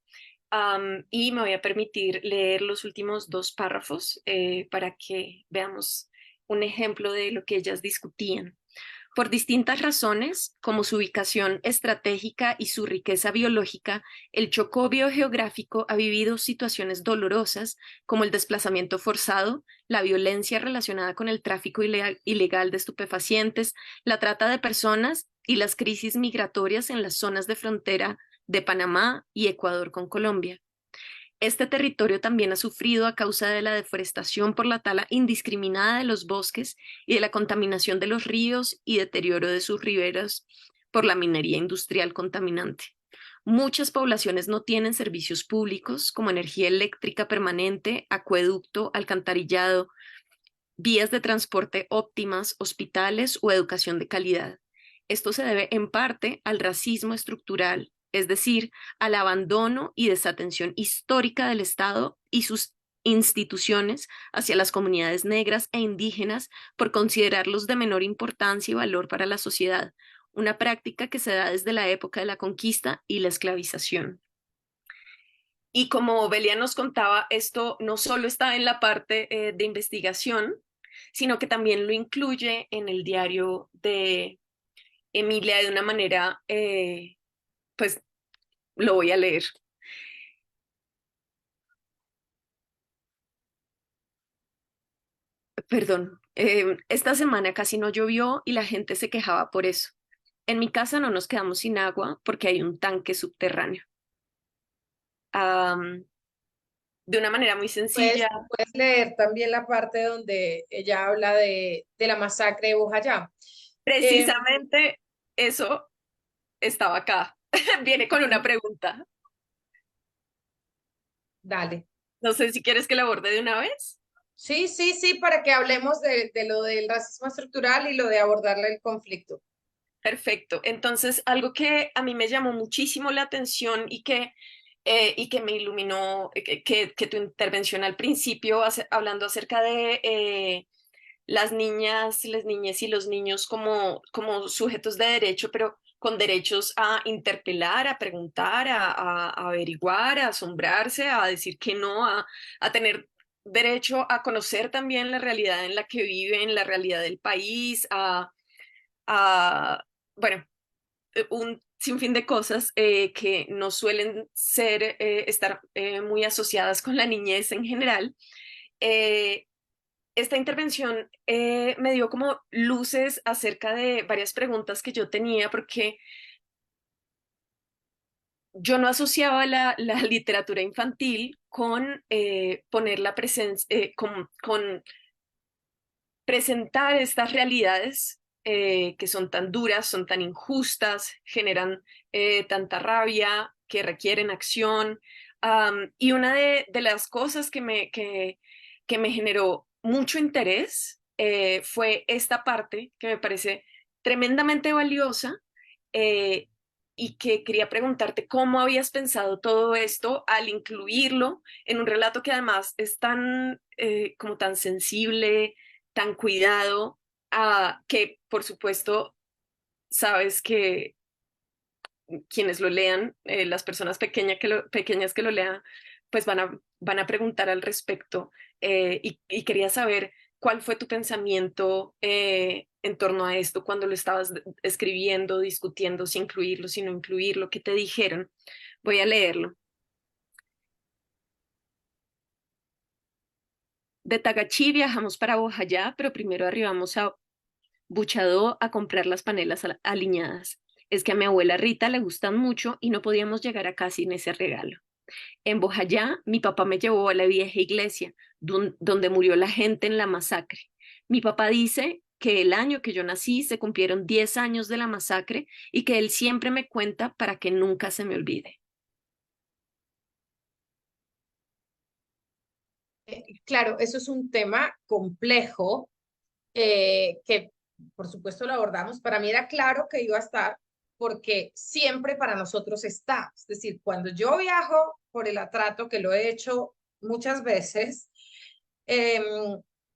Y me voy a permitir leer los últimos dos párrafos para que veamos un ejemplo de lo que ellas discutían. Por distintas razones, como su ubicación estratégica y su riqueza biológica, el Chocó biogeográfico ha vivido situaciones dolorosas como el desplazamiento forzado, la violencia relacionada con el tráfico ilegal de estupefacientes, la trata de personas y las crisis migratorias en las zonas de frontera de Panamá y Ecuador con Colombia. Este territorio también ha sufrido a causa de la deforestación por la tala indiscriminada de los bosques y de la contaminación de los ríos y deterioro de sus riberas por la minería industrial contaminante. Muchas poblaciones no tienen servicios públicos como energía eléctrica permanente, acueducto, alcantarillado, vías de transporte óptimas, hospitales o educación de calidad. Esto se debe en parte al racismo estructural, es decir, al abandono y desatención histórica del Estado y sus instituciones hacia las comunidades negras e indígenas por considerarlos de menor importancia y valor para la sociedad, una práctica que se da desde la época de la conquista y la esclavización. Y como Belia nos contaba, esto no solo está en la parte de investigación, sino que también lo incluye en el diario de Emilia de una manera, pues lo voy a leer. Perdón, esta semana casi no llovió y la gente se quejaba por eso. En mi casa no nos quedamos sin agua porque hay un tanque subterráneo. Am, de una manera muy Puedes, sencilla, puedes leer también la parte donde ella habla de la masacre de Bojayá. Eh, precisamente eso estaba acá. Viene con una pregunta. Dale. No sé si quieres que la aborde de una vez. Sí, sí, sí, para que hablemos de lo del racismo estructural y lo de abordarle el conflicto. Perfecto. Entonces, algo que a mí me llamó muchísimo la atención y que me iluminó, que tu intervención al principio, hablando acerca de las niñas, las niñas y los niños como sujetos de derecho, pero con derechos a interpelar, a preguntar, a averiguar, a asombrarse, a decir que no, a tener derecho a conocer también la realidad en la que viven, la realidad del país, bueno, un sinfín de cosas que no suelen estar muy asociadas con la niñez en general. Eh, esta intervención me dio como luces acerca de varias preguntas que yo tenía, porque yo no asociaba la literatura infantil con poner la presencia, con presentar estas realidades que son tan duras, son tan injustas, generan tanta rabia, que requieren acción. Y una de las cosas que me generó mucho interés fue esta parte que me parece tremendamente valiosa, eh, y que quería preguntarte cómo habías pensado todo esto al incluirlo en un relato que además es tan, como tan sensible, tan cuidado, que por supuesto sabes que quienes lo lean, las personas pequeñas que lo lean, pues van a preguntar al respecto. Y quería saber cuál fue tu pensamiento en torno a esto cuando lo estabas escribiendo, discutiendo si incluirlo, si no incluirlo, qué te dijeron. Voy a leerlo. De Tagachí viajamos para Bojayá, pero primero arribamos a Buchadó a comprar las panelas aliñadas. Es que a mi abuela Rita le gustan mucho y no podíamos llegar acá sin ese regalo. En Bojayá, mi papá me llevó a la vieja iglesia, donde murió la gente en la masacre. Mi papá dice que el año que yo nací se cumplieron 10 años de la masacre y que él siempre me cuenta para que nunca se me olvide. Claro, eso es un tema complejo que por supuesto lo abordamos. Para mí era claro que iba a estar porque siempre para nosotros está. Es decir, cuando yo viajo por el atrato, que lo he hecho muchas veces, eh,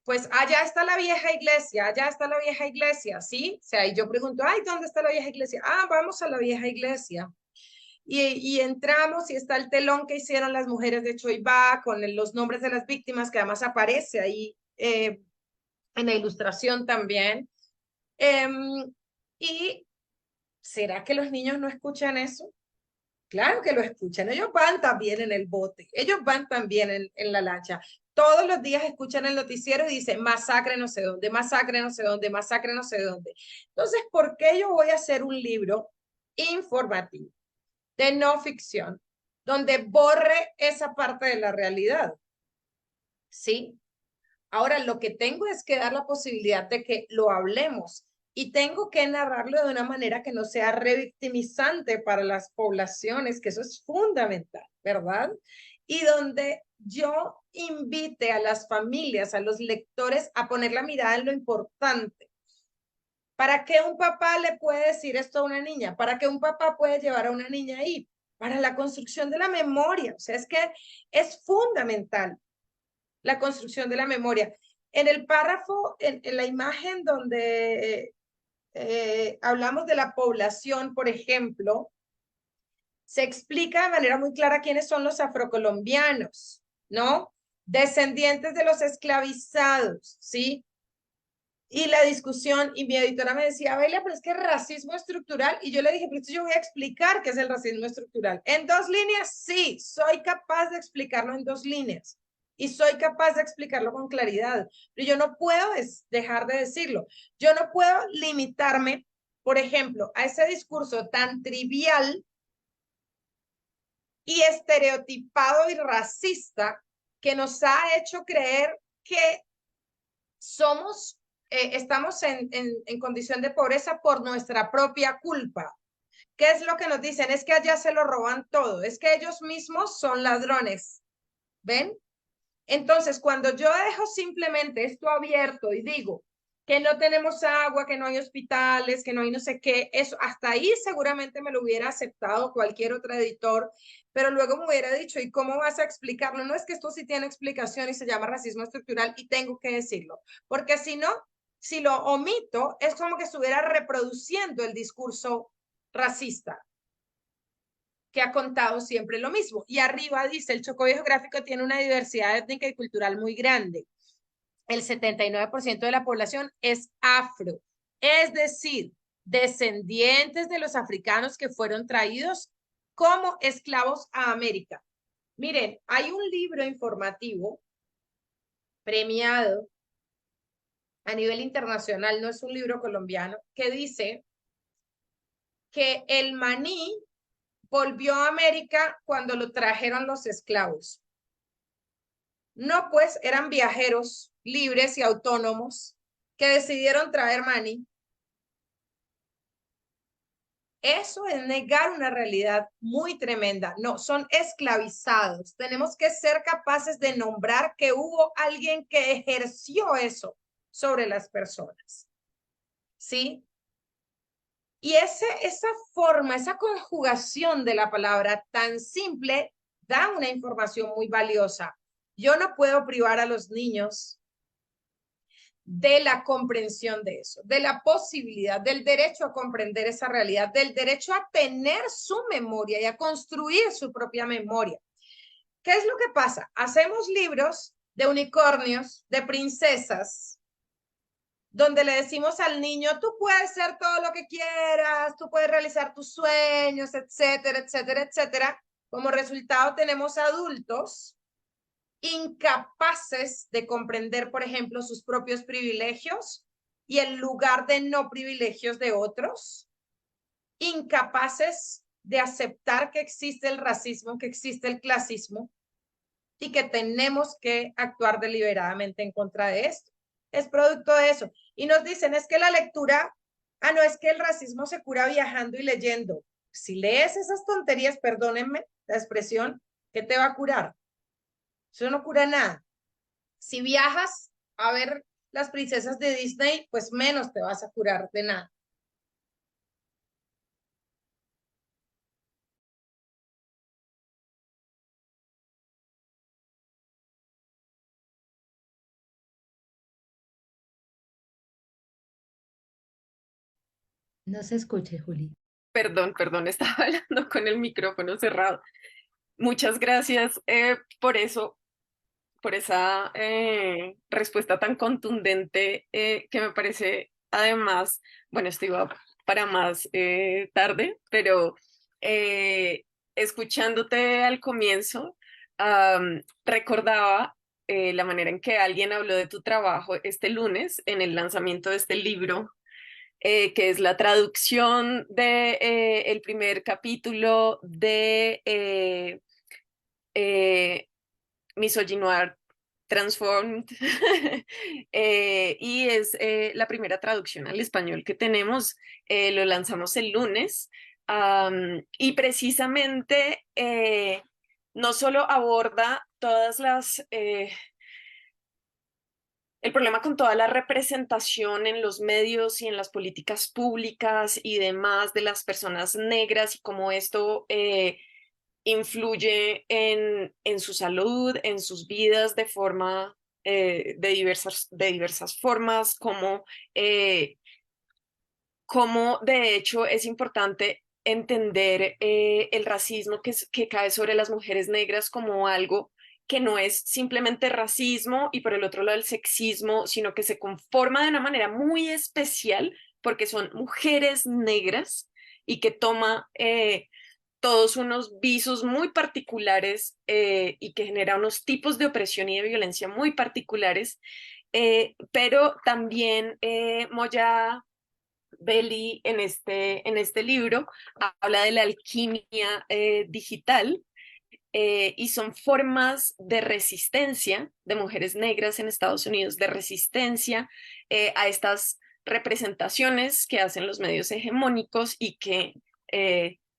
pues allá está la vieja iglesia, allá está la vieja iglesia, ¿sí? O sea, y yo pregunto, ay, ¿dónde está la vieja iglesia? Ah, vamos a la vieja iglesia. Y entramos y está el telón que hicieron las mujeres de Choibá con los nombres de las víctimas, que además aparece ahí en la ilustración también. ¿Y será que los niños no escuchan eso? Claro que lo escuchan. Ellos van también en el bote, ellos van también en la lancha. Todos los días escuchan el noticiero y dicen masacre no sé dónde, masacre no sé dónde, masacre no sé dónde. Entonces, ¿por qué yo voy a hacer un libro informativo de no ficción donde borre esa parte de la realidad? ¿Sí? Ahora, lo que tengo es que dar la posibilidad de que lo hablemos y tengo que narrarlo de una manera que no sea revictimizante para las poblaciones, que eso es fundamental, ¿verdad? Y donde yo invite a las familias, a los lectores a poner la mirada en lo importante. ¿Para qué un papá le puede decir esto a una niña? ¿Para qué un papá puede llevar a una niña ahí? Para la construcción de la memoria. O sea, es que es fundamental la construcción de la memoria. En el párrafo, en la imagen donde hablamos de la población, por ejemplo, se explica de manera muy clara quiénes son los afrocolombianos, ¿no? Descendientes de los esclavizados, ¿sí? Y la discusión, y mi editora me decía, Belia, pero es que es racismo estructural. Y yo le dije, pero yo voy a explicar qué es el racismo estructural. En 2 líneas, sí, soy capaz de explicarlo en 2 líneas. Y soy capaz de explicarlo con claridad. Pero yo no puedo dejar de decirlo. Yo no puedo limitarme, por ejemplo, a ese discurso tan trivial y estereotipado y racista que nos ha hecho creer que somos, estamos en condición de pobreza por nuestra propia culpa. ¿Qué es lo que nos dicen? Es que allá se lo roban todo, es que ellos mismos son ladrones. ¿Ven? Entonces, cuando yo dejo simplemente esto abierto y digo que no tenemos agua, que no hay hospitales, que no hay no sé qué, eso hasta ahí seguramente me lo hubiera aceptado cualquier otro editor, pero luego me hubiera dicho, ¿y cómo vas a explicarlo? No, es que esto sí tiene explicación y se llama racismo estructural y tengo que decirlo, porque si no, si lo omito, es como que estuviera reproduciendo el discurso racista que ha contado siempre lo mismo. Y arriba dice, el Chocó geográfico tiene una diversidad étnica y cultural muy grande. El 79% de la población es afro. Es decir, descendientes de los africanos que fueron traídos como esclavos a América. Miren, hay un libro informativo premiado a nivel internacional, no es un libro colombiano, que dice que el maní volvió a América cuando lo trajeron los esclavos. No, pues eran viajeros libres y autónomos que decidieron traer maní. Eso es negar una realidad muy tremenda. No, son esclavizados. Tenemos que ser capaces de nombrar que hubo alguien que ejerció eso sobre las personas. ¿Sí? Y esa forma, esa conjugación de la palabra tan simple da una información muy valiosa. Yo no puedo privar a los niños de la comprensión de eso, de la posibilidad, del derecho a comprender esa realidad, del derecho a tener su memoria y a construir su propia memoria. ¿Qué es lo que pasa? Hacemos libros de unicornios, de princesas, donde le decimos al niño, tú puedes ser todo lo que quieras, tú puedes realizar tus sueños, etcétera, etcétera, etcétera. Como resultado tenemos adultos incapaces de comprender, por ejemplo, sus propios privilegios y el lugar de no privilegios de otros, incapaces de aceptar que existe el racismo, que existe el clasismo y que tenemos que actuar deliberadamente en contra de esto. Es producto de eso. Y nos dicen, es que la lectura, no, es que el racismo se cura viajando y leyendo. Si lees esas tonterías, perdónenme la expresión, ¿qué te va a curar? Eso no cura nada. Si viajas a ver las princesas de Disney, pues menos te vas a curar de nada. No se escuche, Juli. Perdón, estaba hablando con el micrófono cerrado. Muchas gracias por eso, por esa respuesta tan contundente que me parece, además, bueno, esto iba para más tarde, pero eh, escuchándote al comienzo, recordaba la manera en que alguien habló de tu trabajo este lunes en el lanzamiento de este libro que es la traducción de el primer capítulo de eh, Misogynoir Transformed y es la primera traducción al español que tenemos. Lo lanzamos el lunes y precisamente no solo aborda todas las el problema con toda la representación en los medios y en las políticas públicas y demás de las personas negras y cómo esto influye en su salud, en sus vidas de forma, de diversas formas, como de hecho es importante entender el racismo que cae sobre las mujeres negras como algo que no es simplemente racismo y por el otro lado el sexismo, sino que se conforma de una manera muy especial porque son mujeres negras y que toma todos unos visos muy particulares y que genera unos tipos de opresión y de violencia muy particulares, pero también Moya Belli en este libro habla de la alquimia digital y son formas de resistencia de mujeres negras en Estados Unidos, de resistencia a estas representaciones que hacen los medios hegemónicos y que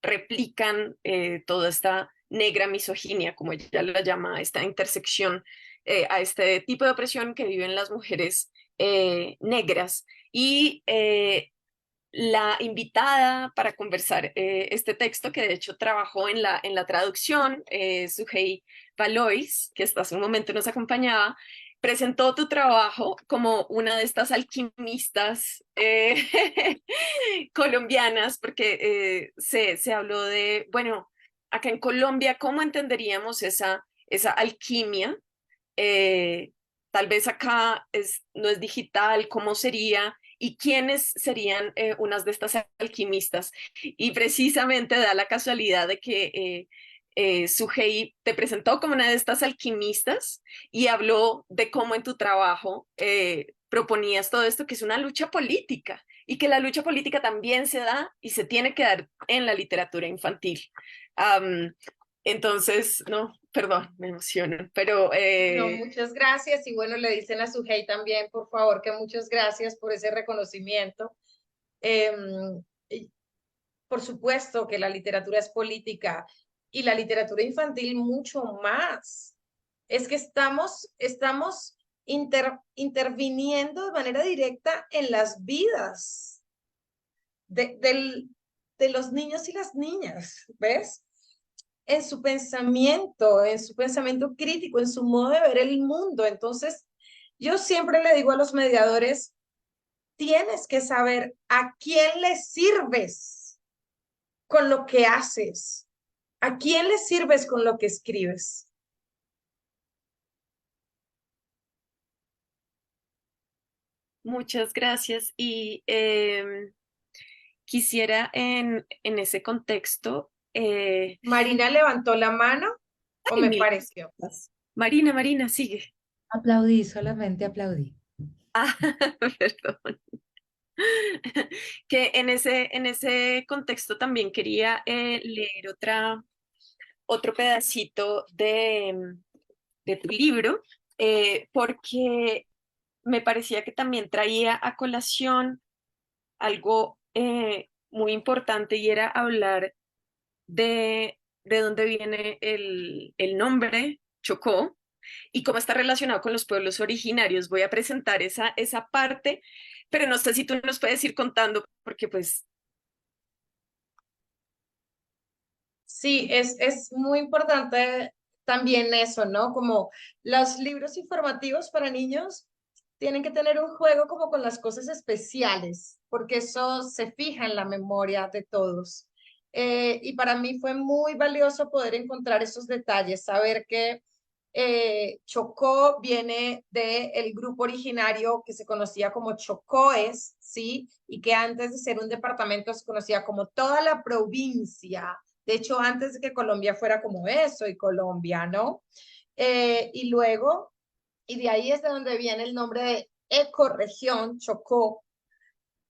replican toda esta negra misoginia, como ella la llama, esta intersección, a este tipo de opresión que viven las mujeres negras. Y la invitada para conversar este texto, que de hecho trabajó en la traducción, Sujei Valois, que hasta hace un momento nos acompañaba, presentó tu trabajo como una de estas alquimistas colombianas, porque se habló de, bueno, acá en Colombia, ¿cómo entenderíamos esa alquimia? Tal vez acá no es digital, ¿cómo sería? ¿Y quiénes serían unas de estas alquimistas? Y precisamente da la casualidad de que Sujei te presentó como una de estas alquimistas y habló de cómo en tu trabajo proponías todo esto, que es una lucha política y que la lucha política también se da y se tiene que dar en la literatura infantil. Am, entonces, no, perdón, me emociono, pero No, muchas gracias. Y bueno, le dicen a Sujei también, por favor, que muchas gracias por ese reconocimiento. Y por supuesto que la literatura es política y la literatura infantil mucho más. Es que estamos interviniendo de manera directa en las vidas de los niños y las niñas, ¿ves? En su pensamiento crítico, en su modo de ver el mundo. Entonces, yo siempre le digo a los mediadores, tienes que saber a quién le sirves con lo que haces, a quién le sirves con lo que escribes. muchas gracias. Y quisiera en ese contexto, Marina levantó la mano o ay, me mil pareció. gracias. Marina, Marina, sigue. Aplaudí, solamente aplaudí. Ah, perdón. Que en ese contexto también quería leer otro pedacito de tu libro, porque me parecía que también traía a colación algo muy importante y era hablar de dónde viene el nombre Chocó y cómo está relacionado con los pueblos originarios. Voy a presentar esa parte, pero no sé si tú nos puedes ir contando, porque pues Sí, es muy importante también eso, ¿no? Como los libros informativos para niños tienen que tener un juego como con las cosas especiales, porque eso se fija en la memoria de todos. Y para mí fue muy valioso poder encontrar esos detalles, saber que Chocó viene del grupo originario que se conocía como Chocoes, ¿sí? Y que antes de ser un departamento se conocía como toda la provincia. De hecho, antes de que Colombia fuera como eso y Colombia, ¿no? Y luego, y de ahí es de donde viene el nombre de ecorregión, Chocó.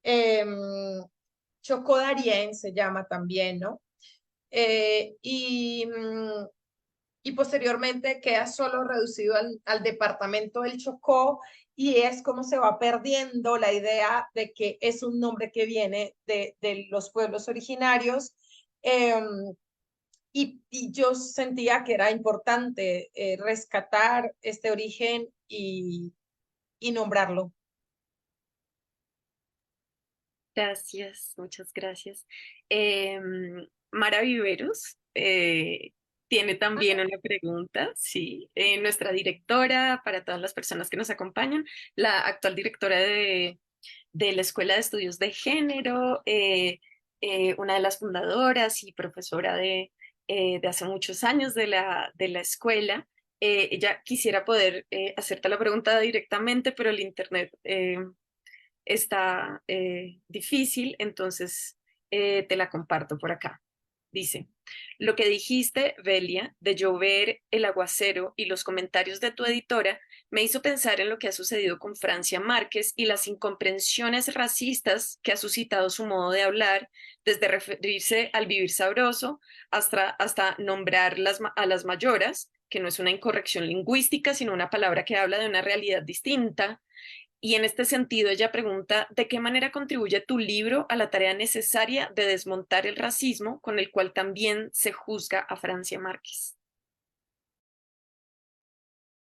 Eh, Chocó Darién se llama también, ¿no? Eh, y, mm, y posteriormente queda solo reducido al departamento del Chocó y es como se va perdiendo la idea de que es un nombre que viene de los pueblos originarios. Eh, y yo sentía que era importante rescatar este origen y nombrarlo. gracias, muchas gracias. Eh, Mara Viveros tiene también una pregunta, sí. Nuestra directora, para todas las personas que nos acompañan, la actual directora de la Escuela de Estudios de Género, una de las fundadoras y profesora de hace muchos años de la escuela. Ella quisiera poder hacerte la pregunta directamente, pero el internet está difícil, entonces te la comparto por acá. Dice, lo que dijiste, Belia, de llover, el aguacero y los comentarios de tu editora me hizo pensar en lo que ha sucedido con Francia Márquez y las incomprensiones racistas que ha suscitado su modo de hablar, desde referirse al vivir sabroso hasta nombrar a las mayoras, que no es una incorrección lingüística, sino una palabra que habla de una realidad distinta, y en este sentido, ella pregunta, ¿de qué manera contribuye tu libro a la tarea necesaria de desmontar el racismo con el cual también se juzga a Francia Márquez?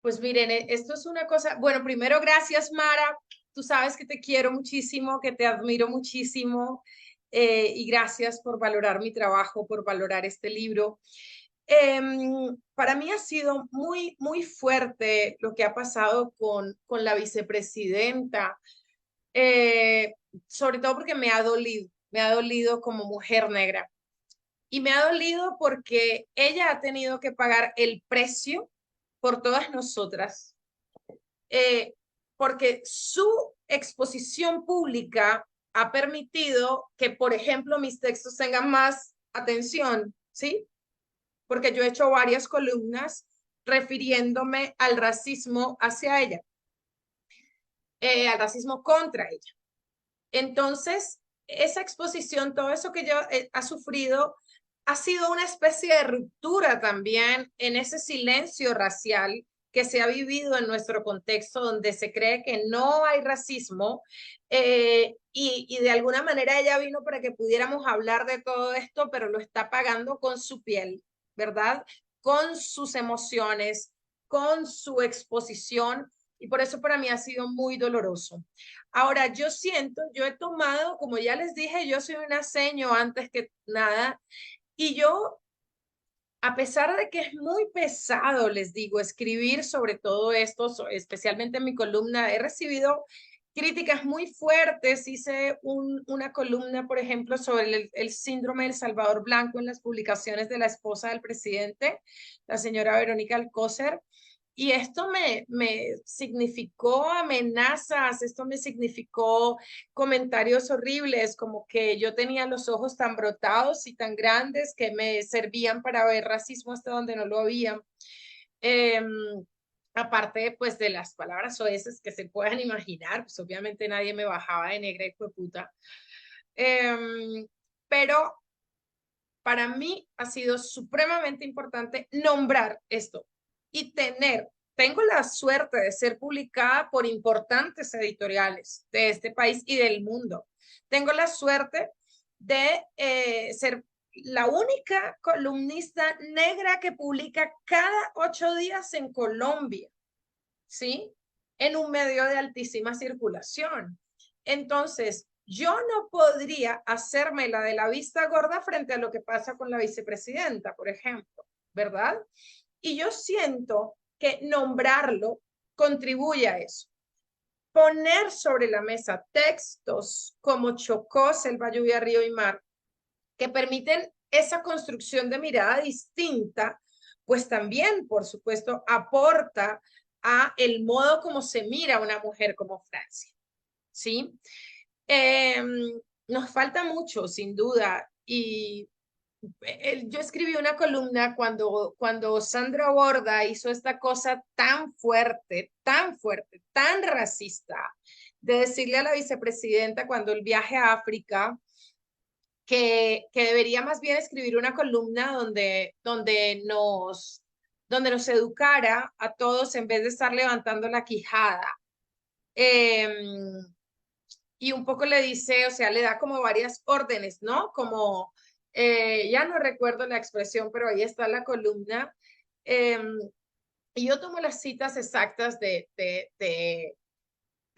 Pues miren, esto es una cosa, bueno, primero gracias Mara, tú sabes que te quiero muchísimo, que te admiro muchísimo y gracias por valorar mi trabajo, por valorar este libro. Para mí ha sido muy, muy fuerte lo que ha pasado con la vicepresidenta, eh, sobre todo porque me ha dolido como mujer negra. Y me ha dolido porque ella ha tenido que pagar el precio por todas nosotras, eh, porque su exposición pública ha permitido que, por ejemplo, mis textos tengan más atención, ¿sí? Porque yo he hecho varias columnas refiriéndome al racismo hacia ella, al racismo contra ella. Entonces, esa exposición, todo eso que yo ha sufrido, ha sido una especie de ruptura también en ese silencio racial que se ha vivido en nuestro contexto, donde se cree que no hay racismo, y de alguna manera ella vino para que pudiéramos hablar de todo esto, pero lo está pagando con su piel, ¿verdad? Con sus emociones, con su exposición, y por eso para mí ha sido muy doloroso. Ahora, yo siento, yo he tomado, como ya les dije, yo soy una seño antes que nada, y yo, a pesar de que es muy pesado, les digo, escribir sobre todo esto, especialmente en mi columna, he recibido críticas muy fuertes. Hice una columna, por ejemplo, sobre el síndrome del Salvador Blanco en las publicaciones de la esposa del presidente, la señora Verónica Alcócer. Y esto me significó amenazas, esto me significó comentarios horribles, como que yo tenía los ojos tan brotados y tan grandes que me servían para ver racismo hasta donde no lo había. Eh, Aparte, pues, de las palabras soeces que se puedan imaginar, pues obviamente nadie me bajaba de negra y fue puta. Pero para mí ha sido supremamente importante nombrar esto y tengo la suerte de ser publicada por importantes editoriales de este país y del mundo. Tengo la suerte de ser la única columnista negra que publica cada 8 días en Colombia, ¿sí? En un medio de altísima circulación. Entonces, yo no podría hacerme la de la vista gorda frente a lo que pasa con la vicepresidenta, por ejemplo, ¿verdad? Y yo siento que nombrarlo contribuye a eso. Poner sobre la mesa textos como Chocó, Selva, Lluvia, Río y Mar, que permiten esa construcción de mirada distinta, pues también, por supuesto, aporta a el modo como se mira a una mujer como Francia, ¿sí? Nos falta mucho, sin duda, y yo escribí una columna cuando Sandra Borda hizo esta cosa tan fuerte, tan racista, de decirle a la vicepresidenta cuando el viaje a África que debería más bien escribir una columna donde nos educara a todos en vez de estar levantando la quijada. Y un poco le dice, o sea, le da como varias órdenes, ¿no? Como, ya no recuerdo la expresión, pero ahí está la columna. Y yo tomo las citas exactas de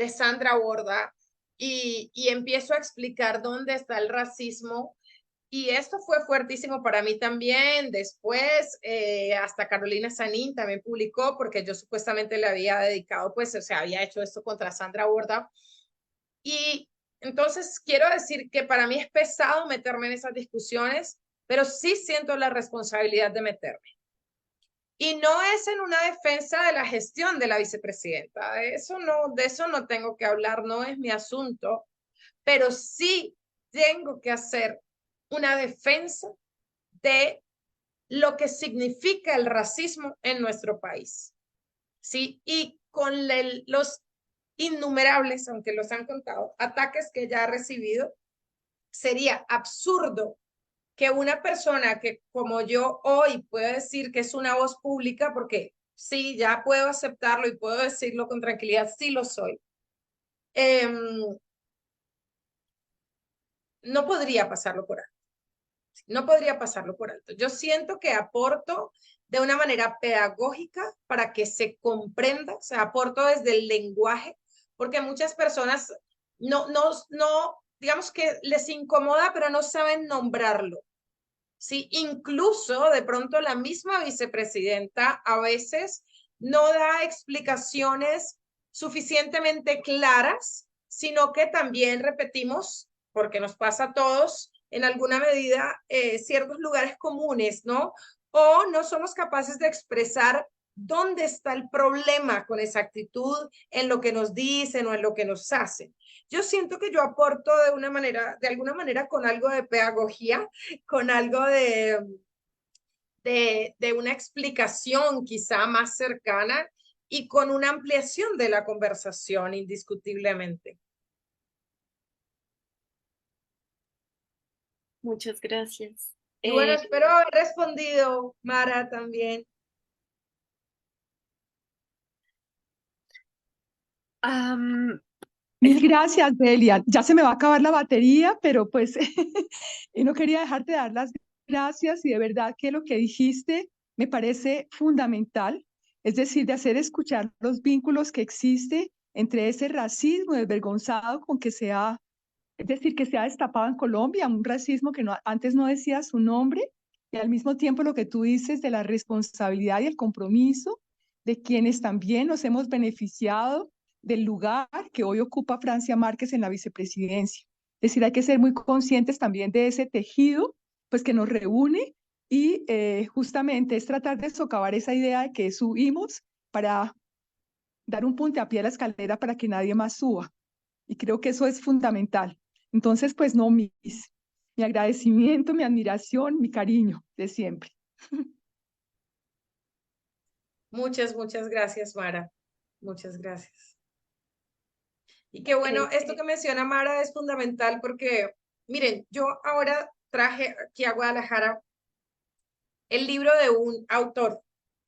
Sandra Borda y empiezo a explicar dónde está el racismo. Y esto fue fuertísimo para mí también. Después, hasta Carolina Sanín también publicó, porque yo supuestamente le había dedicado, pues, o sea, había hecho esto contra Sandra Borda. Y entonces quiero decir que para mí es pesado meterme en esas discusiones, pero sí siento la responsabilidad de meterme. Y no es en una defensa de la gestión de la vicepresidenta. De eso no tengo que hablar, no es mi asunto, pero sí tengo que hacer una defensa de lo que significa el racismo en nuestro país, ¿sí? Y con los innumerables, aunque los han contado, ataques que ya ha recibido, sería absurdo que una persona que como yo hoy puedo decir que es una voz pública, porque sí, ya puedo aceptarlo y puedo decirlo con tranquilidad, sí lo soy, no podría pasarlo por alto. No podría pasarlo por alto. Yo siento que aporto de una manera pedagógica para que se comprenda, o sea, aporto desde el lenguaje, porque muchas personas no, digamos que les incomoda, pero no saben nombrarlo. Sí, incluso de pronto la misma vicepresidenta a veces no da explicaciones suficientemente claras, sino que también repetimos, porque nos pasa a todos, en alguna medida, ciertos lugares comunes, ¿no? O no somos capaces de expresar ¿Dónde está el problema con esa actitud en lo que nos dicen o en lo que nos hacen? Yo siento que yo aporto de alguna manera con algo de pedagogía, con algo de una explicación quizá más cercana y con una ampliación de la conversación, indiscutiblemente. Muchas gracias. Y bueno, espero haber respondido, Mara, también. Mil gracias, Delia. Ya se me va a acabar la batería, pero pues y no quería dejarte de dar las gracias y de verdad que lo que dijiste me parece fundamental, es decir, de hacer escuchar los vínculos que existe entre ese racismo desvergonzado con que se ha, es decir, que se ha destapado en Colombia, un racismo que no, antes no decía su nombre, y al mismo tiempo lo que tú dices de la responsabilidad y el compromiso de quienes también nos hemos beneficiado del lugar que hoy ocupa Francia Márquez en la vicepresidencia. Es decir, hay que ser muy conscientes también de ese tejido pues, que nos reúne y justamente es tratar de socavar esa idea de que subimos para dar un puntapié a la escalera para que nadie más suba. Y creo que eso es fundamental. Entonces, pues no, mi agradecimiento, mi admiración, mi cariño de siempre. Muchas, muchas gracias, Mara. Muchas gracias. Y qué bueno, esto que menciona Mara es fundamental porque, miren, yo ahora traje aquí a Guadalajara el libro de un autor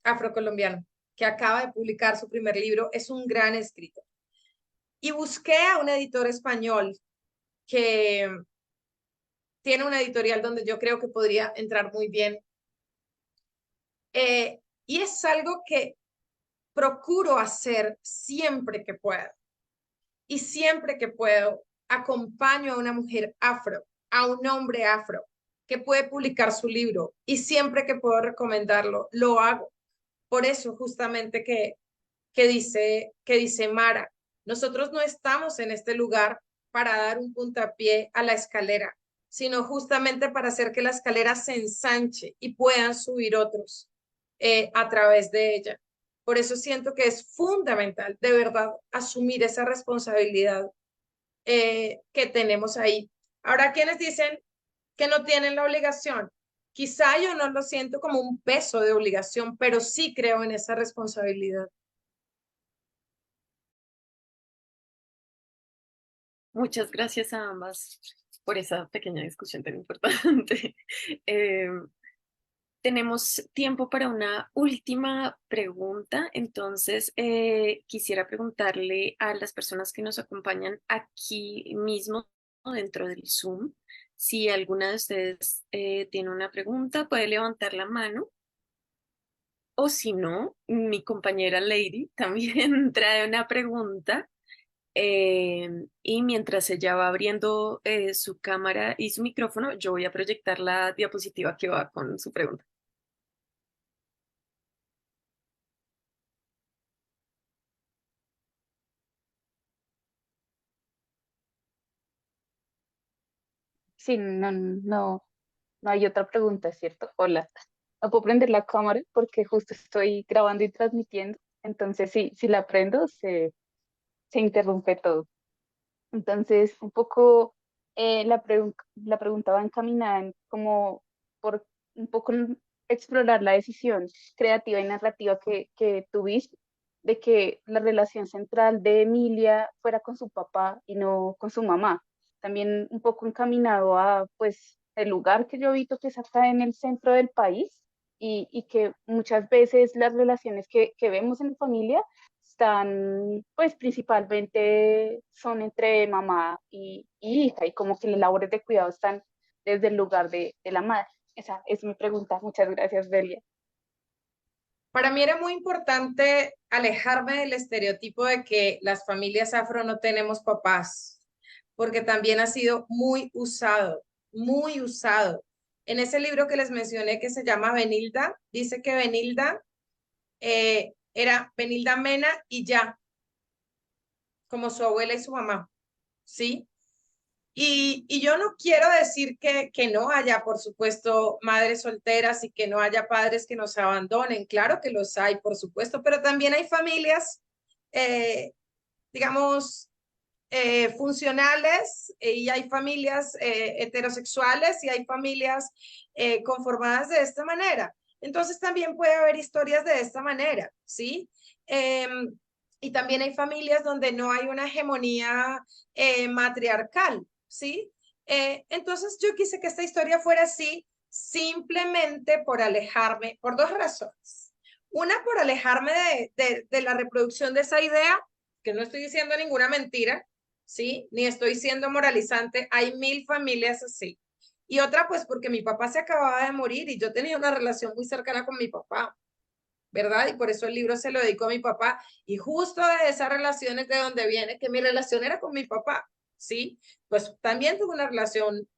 afrocolombiano que acaba de publicar su primer libro. Es un gran escritor. Y busqué a un editor español que tiene una editorial donde yo creo que podría entrar muy bien. Y es algo que procuro hacer siempre que puedo. Y siempre que puedo, acompaño a una mujer afro, a un hombre afro, que puede publicar su libro. Y siempre que puedo recomendarlo, lo hago. Por eso justamente que dice Mara, nosotros no estamos en este lugar para dar un puntapié a la escalera, sino justamente para hacer que la escalera se ensanche y puedan subir otros a través de ella. Por eso siento que es fundamental, de verdad, asumir esa responsabilidad que tenemos ahí. Ahora, quienes dicen que no tienen la obligación, quizá yo no lo siento como un peso de obligación, pero sí creo en esa responsabilidad. Muchas gracias a ambas por esa pequeña discusión tan importante. Eh, Tenemos tiempo para una última pregunta, entonces quisiera preguntarle a las personas que nos acompañan aquí mismo dentro del Zoom, si alguna de ustedes tiene una pregunta, puede levantar la mano, o si no, mi compañera Lady también trae una pregunta. Y mientras ella va abriendo su cámara y su micrófono, yo voy a proyectar la diapositiva que va con su pregunta. Sí, no hay otra pregunta, ¿cierto? Hola. No puedo prender la cámara porque justo estoy grabando y transmitiendo. Entonces, sí, si la prendo, se interrumpe todo. Entonces, un poco la pregunta va encaminada en como por un poco explorar la decisión creativa y narrativa que tuviste de que la relación central de Emilia fuera con su papá y no con su mamá. También un poco encaminado a, pues, el lugar que yo he visto que es acá en el centro del país y que muchas veces las relaciones que vemos en familia están, pues principalmente son entre mamá y hija, y como que las labores de cuidado están desde el lugar de la madre. Esa es mi pregunta. Muchas gracias, Delia. Para mí era muy importante alejarme del estereotipo de que las familias afro no tenemos papás, porque también ha sido muy usado, muy usado. En ese libro que les mencioné que se llama Benilda, dice que Benilda era Benilda Mena y ya, como su abuela y su mamá, ¿sí? Y yo no quiero decir que no haya, por supuesto, madres solteras y que no haya padres que nos abandonen. Claro que los hay, por supuesto, pero también hay familias, digamos, funcionales y hay familias heterosexuales y hay familias conformadas de esta manera. Entonces también puede haber historias de esta manera, ¿sí? Y también hay familias donde no hay una hegemonía matriarcal, ¿sí? Entonces yo quise que esta historia fuera así simplemente por alejarme, por dos razones. Una, por alejarme de la reproducción de esa idea, que no estoy diciendo ninguna mentira, ¿sí? Ni estoy siendo moralizante, hay 1000 familias así. Y otra, pues porque mi papá se acababa de morir y yo tenía una relación muy cercana con mi papá, ¿verdad? Y por eso el libro se lo dedico a mi papá. Y justo de esas relaciones de donde viene, que mi relación era con mi papá, ¿sí? Pues también tuve una relación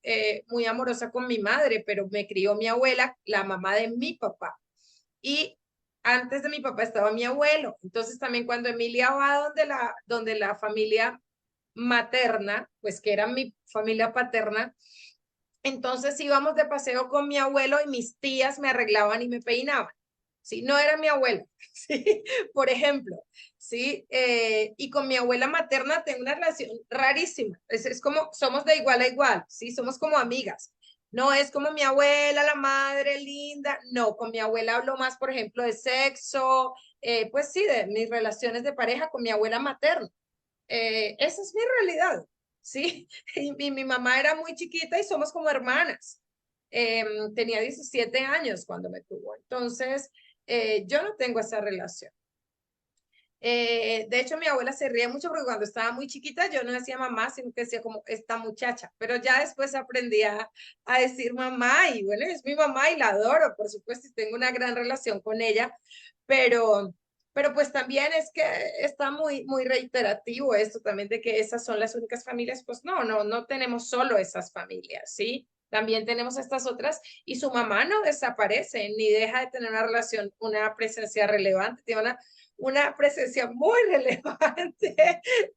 muy amorosa con mi madre, pero me crió mi abuela, la mamá de mi papá. Y antes de mi papá estaba mi abuelo. Entonces también cuando Emilia va donde la familia materna, pues que era mi familia paterna, entonces íbamos de paseo con mi abuelo y mis tías me arreglaban y me peinaban. Sí, no era mi abuelo, sí, por ejemplo, sí, y con mi abuela materna tengo una relación rarísima. Es como, somos de igual a igual, sí, somos como amigas. No es como mi abuela, la madre linda. No, con mi abuela hablo más, por ejemplo, de sexo, pues sí, de mis relaciones de pareja con mi abuela materna. Esa es mi realidad, ¿sí? Y mi mamá era muy chiquita y somos como hermanas. Tenía 17 años cuando me tuvo, entonces yo no tengo esa relación. De hecho, mi abuela se ríe mucho porque cuando estaba muy chiquita yo no decía mamá, sino que decía como esta muchacha, pero ya después aprendí a decir mamá y bueno, es mi mamá y la adoro, por supuesto, y tengo una gran relación con ella, pero, pero pues también es que está muy reiterativo esto también de que esas son las únicas familias, pues no tenemos solo esas familias, ¿sí? También tenemos estas otras y su mamá no desaparece ni deja de tener una relación, una presencia relevante, tiene una presencia muy relevante.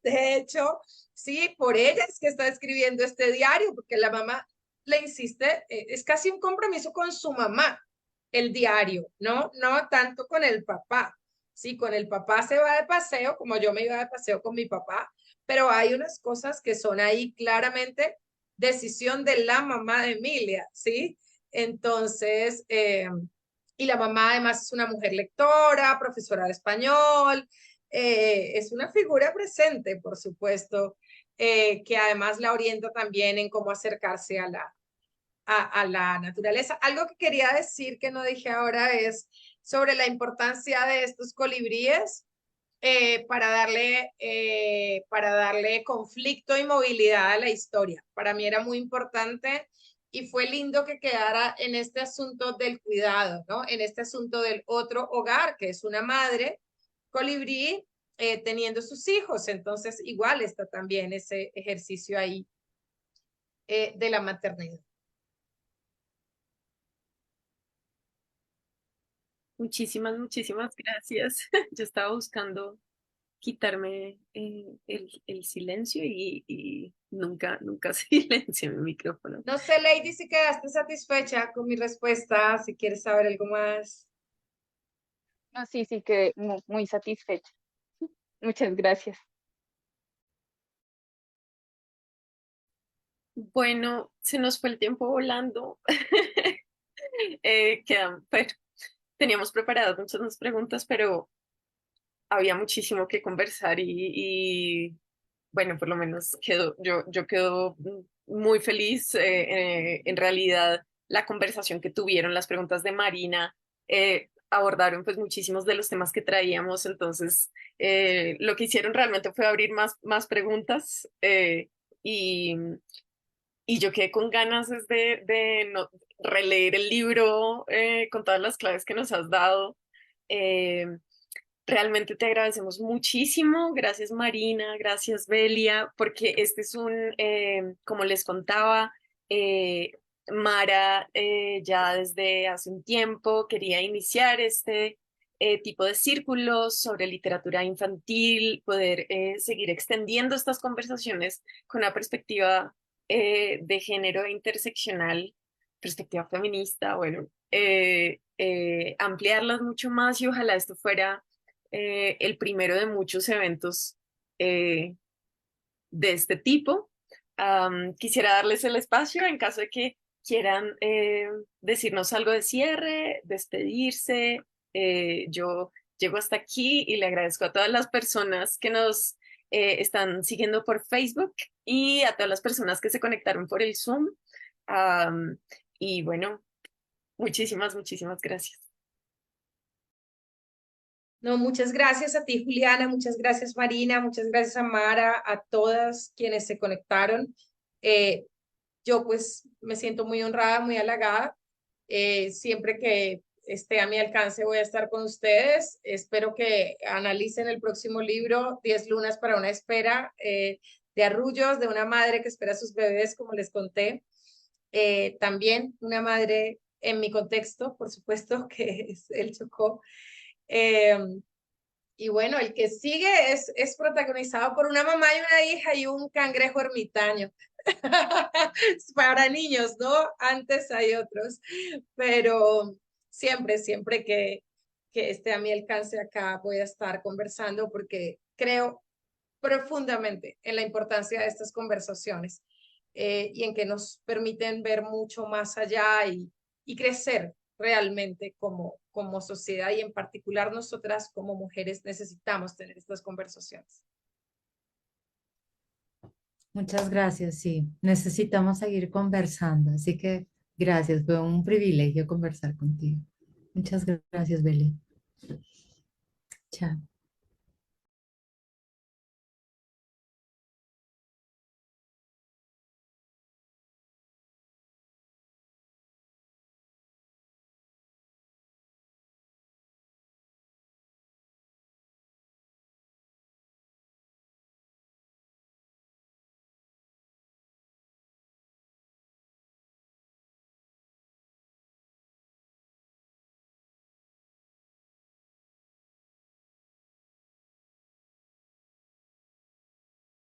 De hecho, sí, por ella es que está escribiendo este diario, porque la mamá le insiste, es casi un compromiso con su mamá, el diario, no tanto con el papá. Sí, con el papá se va de paseo, como yo me iba de paseo con mi papá, pero hay unas cosas que son ahí claramente decisión de la mamá de Emilia, ¿sí? Entonces, y la mamá además es una mujer lectora, profesora de español, es una figura presente, por supuesto, que además la orienta también en cómo acercarse a la naturaleza. Algo que quería decir que no dije ahora es sobre la importancia de estos colibríes para darle conflicto y movilidad a la historia. Para mí era muy importante y fue lindo que quedara en este asunto del cuidado, ¿no? En este asunto del otro hogar, que es una madre colibrí teniendo sus hijos. Entonces, igual está también ese ejercicio ahí de la maternidad. Muchísimas gracias. Yo estaba buscando quitarme el silencio y nunca silencio mi micrófono. No sé, Lady, si quedaste satisfecha con mi respuesta, si quieres saber algo más. No, sí, sí, quedé muy satisfecha. Muchas gracias. Bueno, se nos fue el tiempo volando. Bueno, teníamos preparadas muchas más preguntas, pero había muchísimo que conversar y bueno, por lo menos yo quedo muy feliz. En realidad, la conversación que tuvieron, las preguntas de Marina, abordaron pues muchísimos de los temas que traíamos, entonces lo que hicieron realmente fue abrir más preguntas y, y yo quedé con ganas es de releer el libro con todas las claves que nos has dado. Eh, Realmente te agradecemos muchísimo. Gracias Marina, gracias Belia, porque este es como les contaba, eh, Mara ya desde hace un tiempo quería iniciar este tipo de círculos sobre literatura infantil, poder seguir extendiendo estas conversaciones con una perspectiva de género interseccional, perspectiva feminista, bueno, ampliarlas mucho más y ojalá esto fuera el primero de muchos eventos eh, de este tipo. Quisiera darles el espacio en caso de que quieran decirnos algo de cierre, despedirse. Yo llego hasta aquí y le agradezco a todas las personas que nos están siguiendo por Facebook y a todas las personas que se conectaron por el Zoom. Am, y bueno, muchísimas, muchísimas gracias. No, muchas gracias a ti, Juliana, muchas gracias, Marina, muchas gracias a Mara, a todas quienes se conectaron. Yo pues me siento muy honrada, muy halagada. Siempre que esté a mi alcance voy a estar con ustedes. Espero que analicen el próximo libro, 10 lunas para una espera, de Arrullos, de una madre que espera a sus bebés, como les conté. También una madre en mi contexto, por supuesto, que es el Chocó. Eh, y bueno, el que sigue es protagonizado por una mamá y una hija y un cangrejo ermitaño. Para niños, ¿no? Antes hay otros, pero siempre, siempre que esté a mi alcance acá voy a estar conversando porque creo profundamente en la importancia de estas conversaciones y en que nos permiten ver mucho más allá y crecer realmente como sociedad y en particular nosotras como mujeres necesitamos tener estas conversaciones. Muchas gracias, sí. Necesitamos seguir conversando, así que gracias, fue un privilegio conversar contigo. Muchas gracias, Beli. Chao.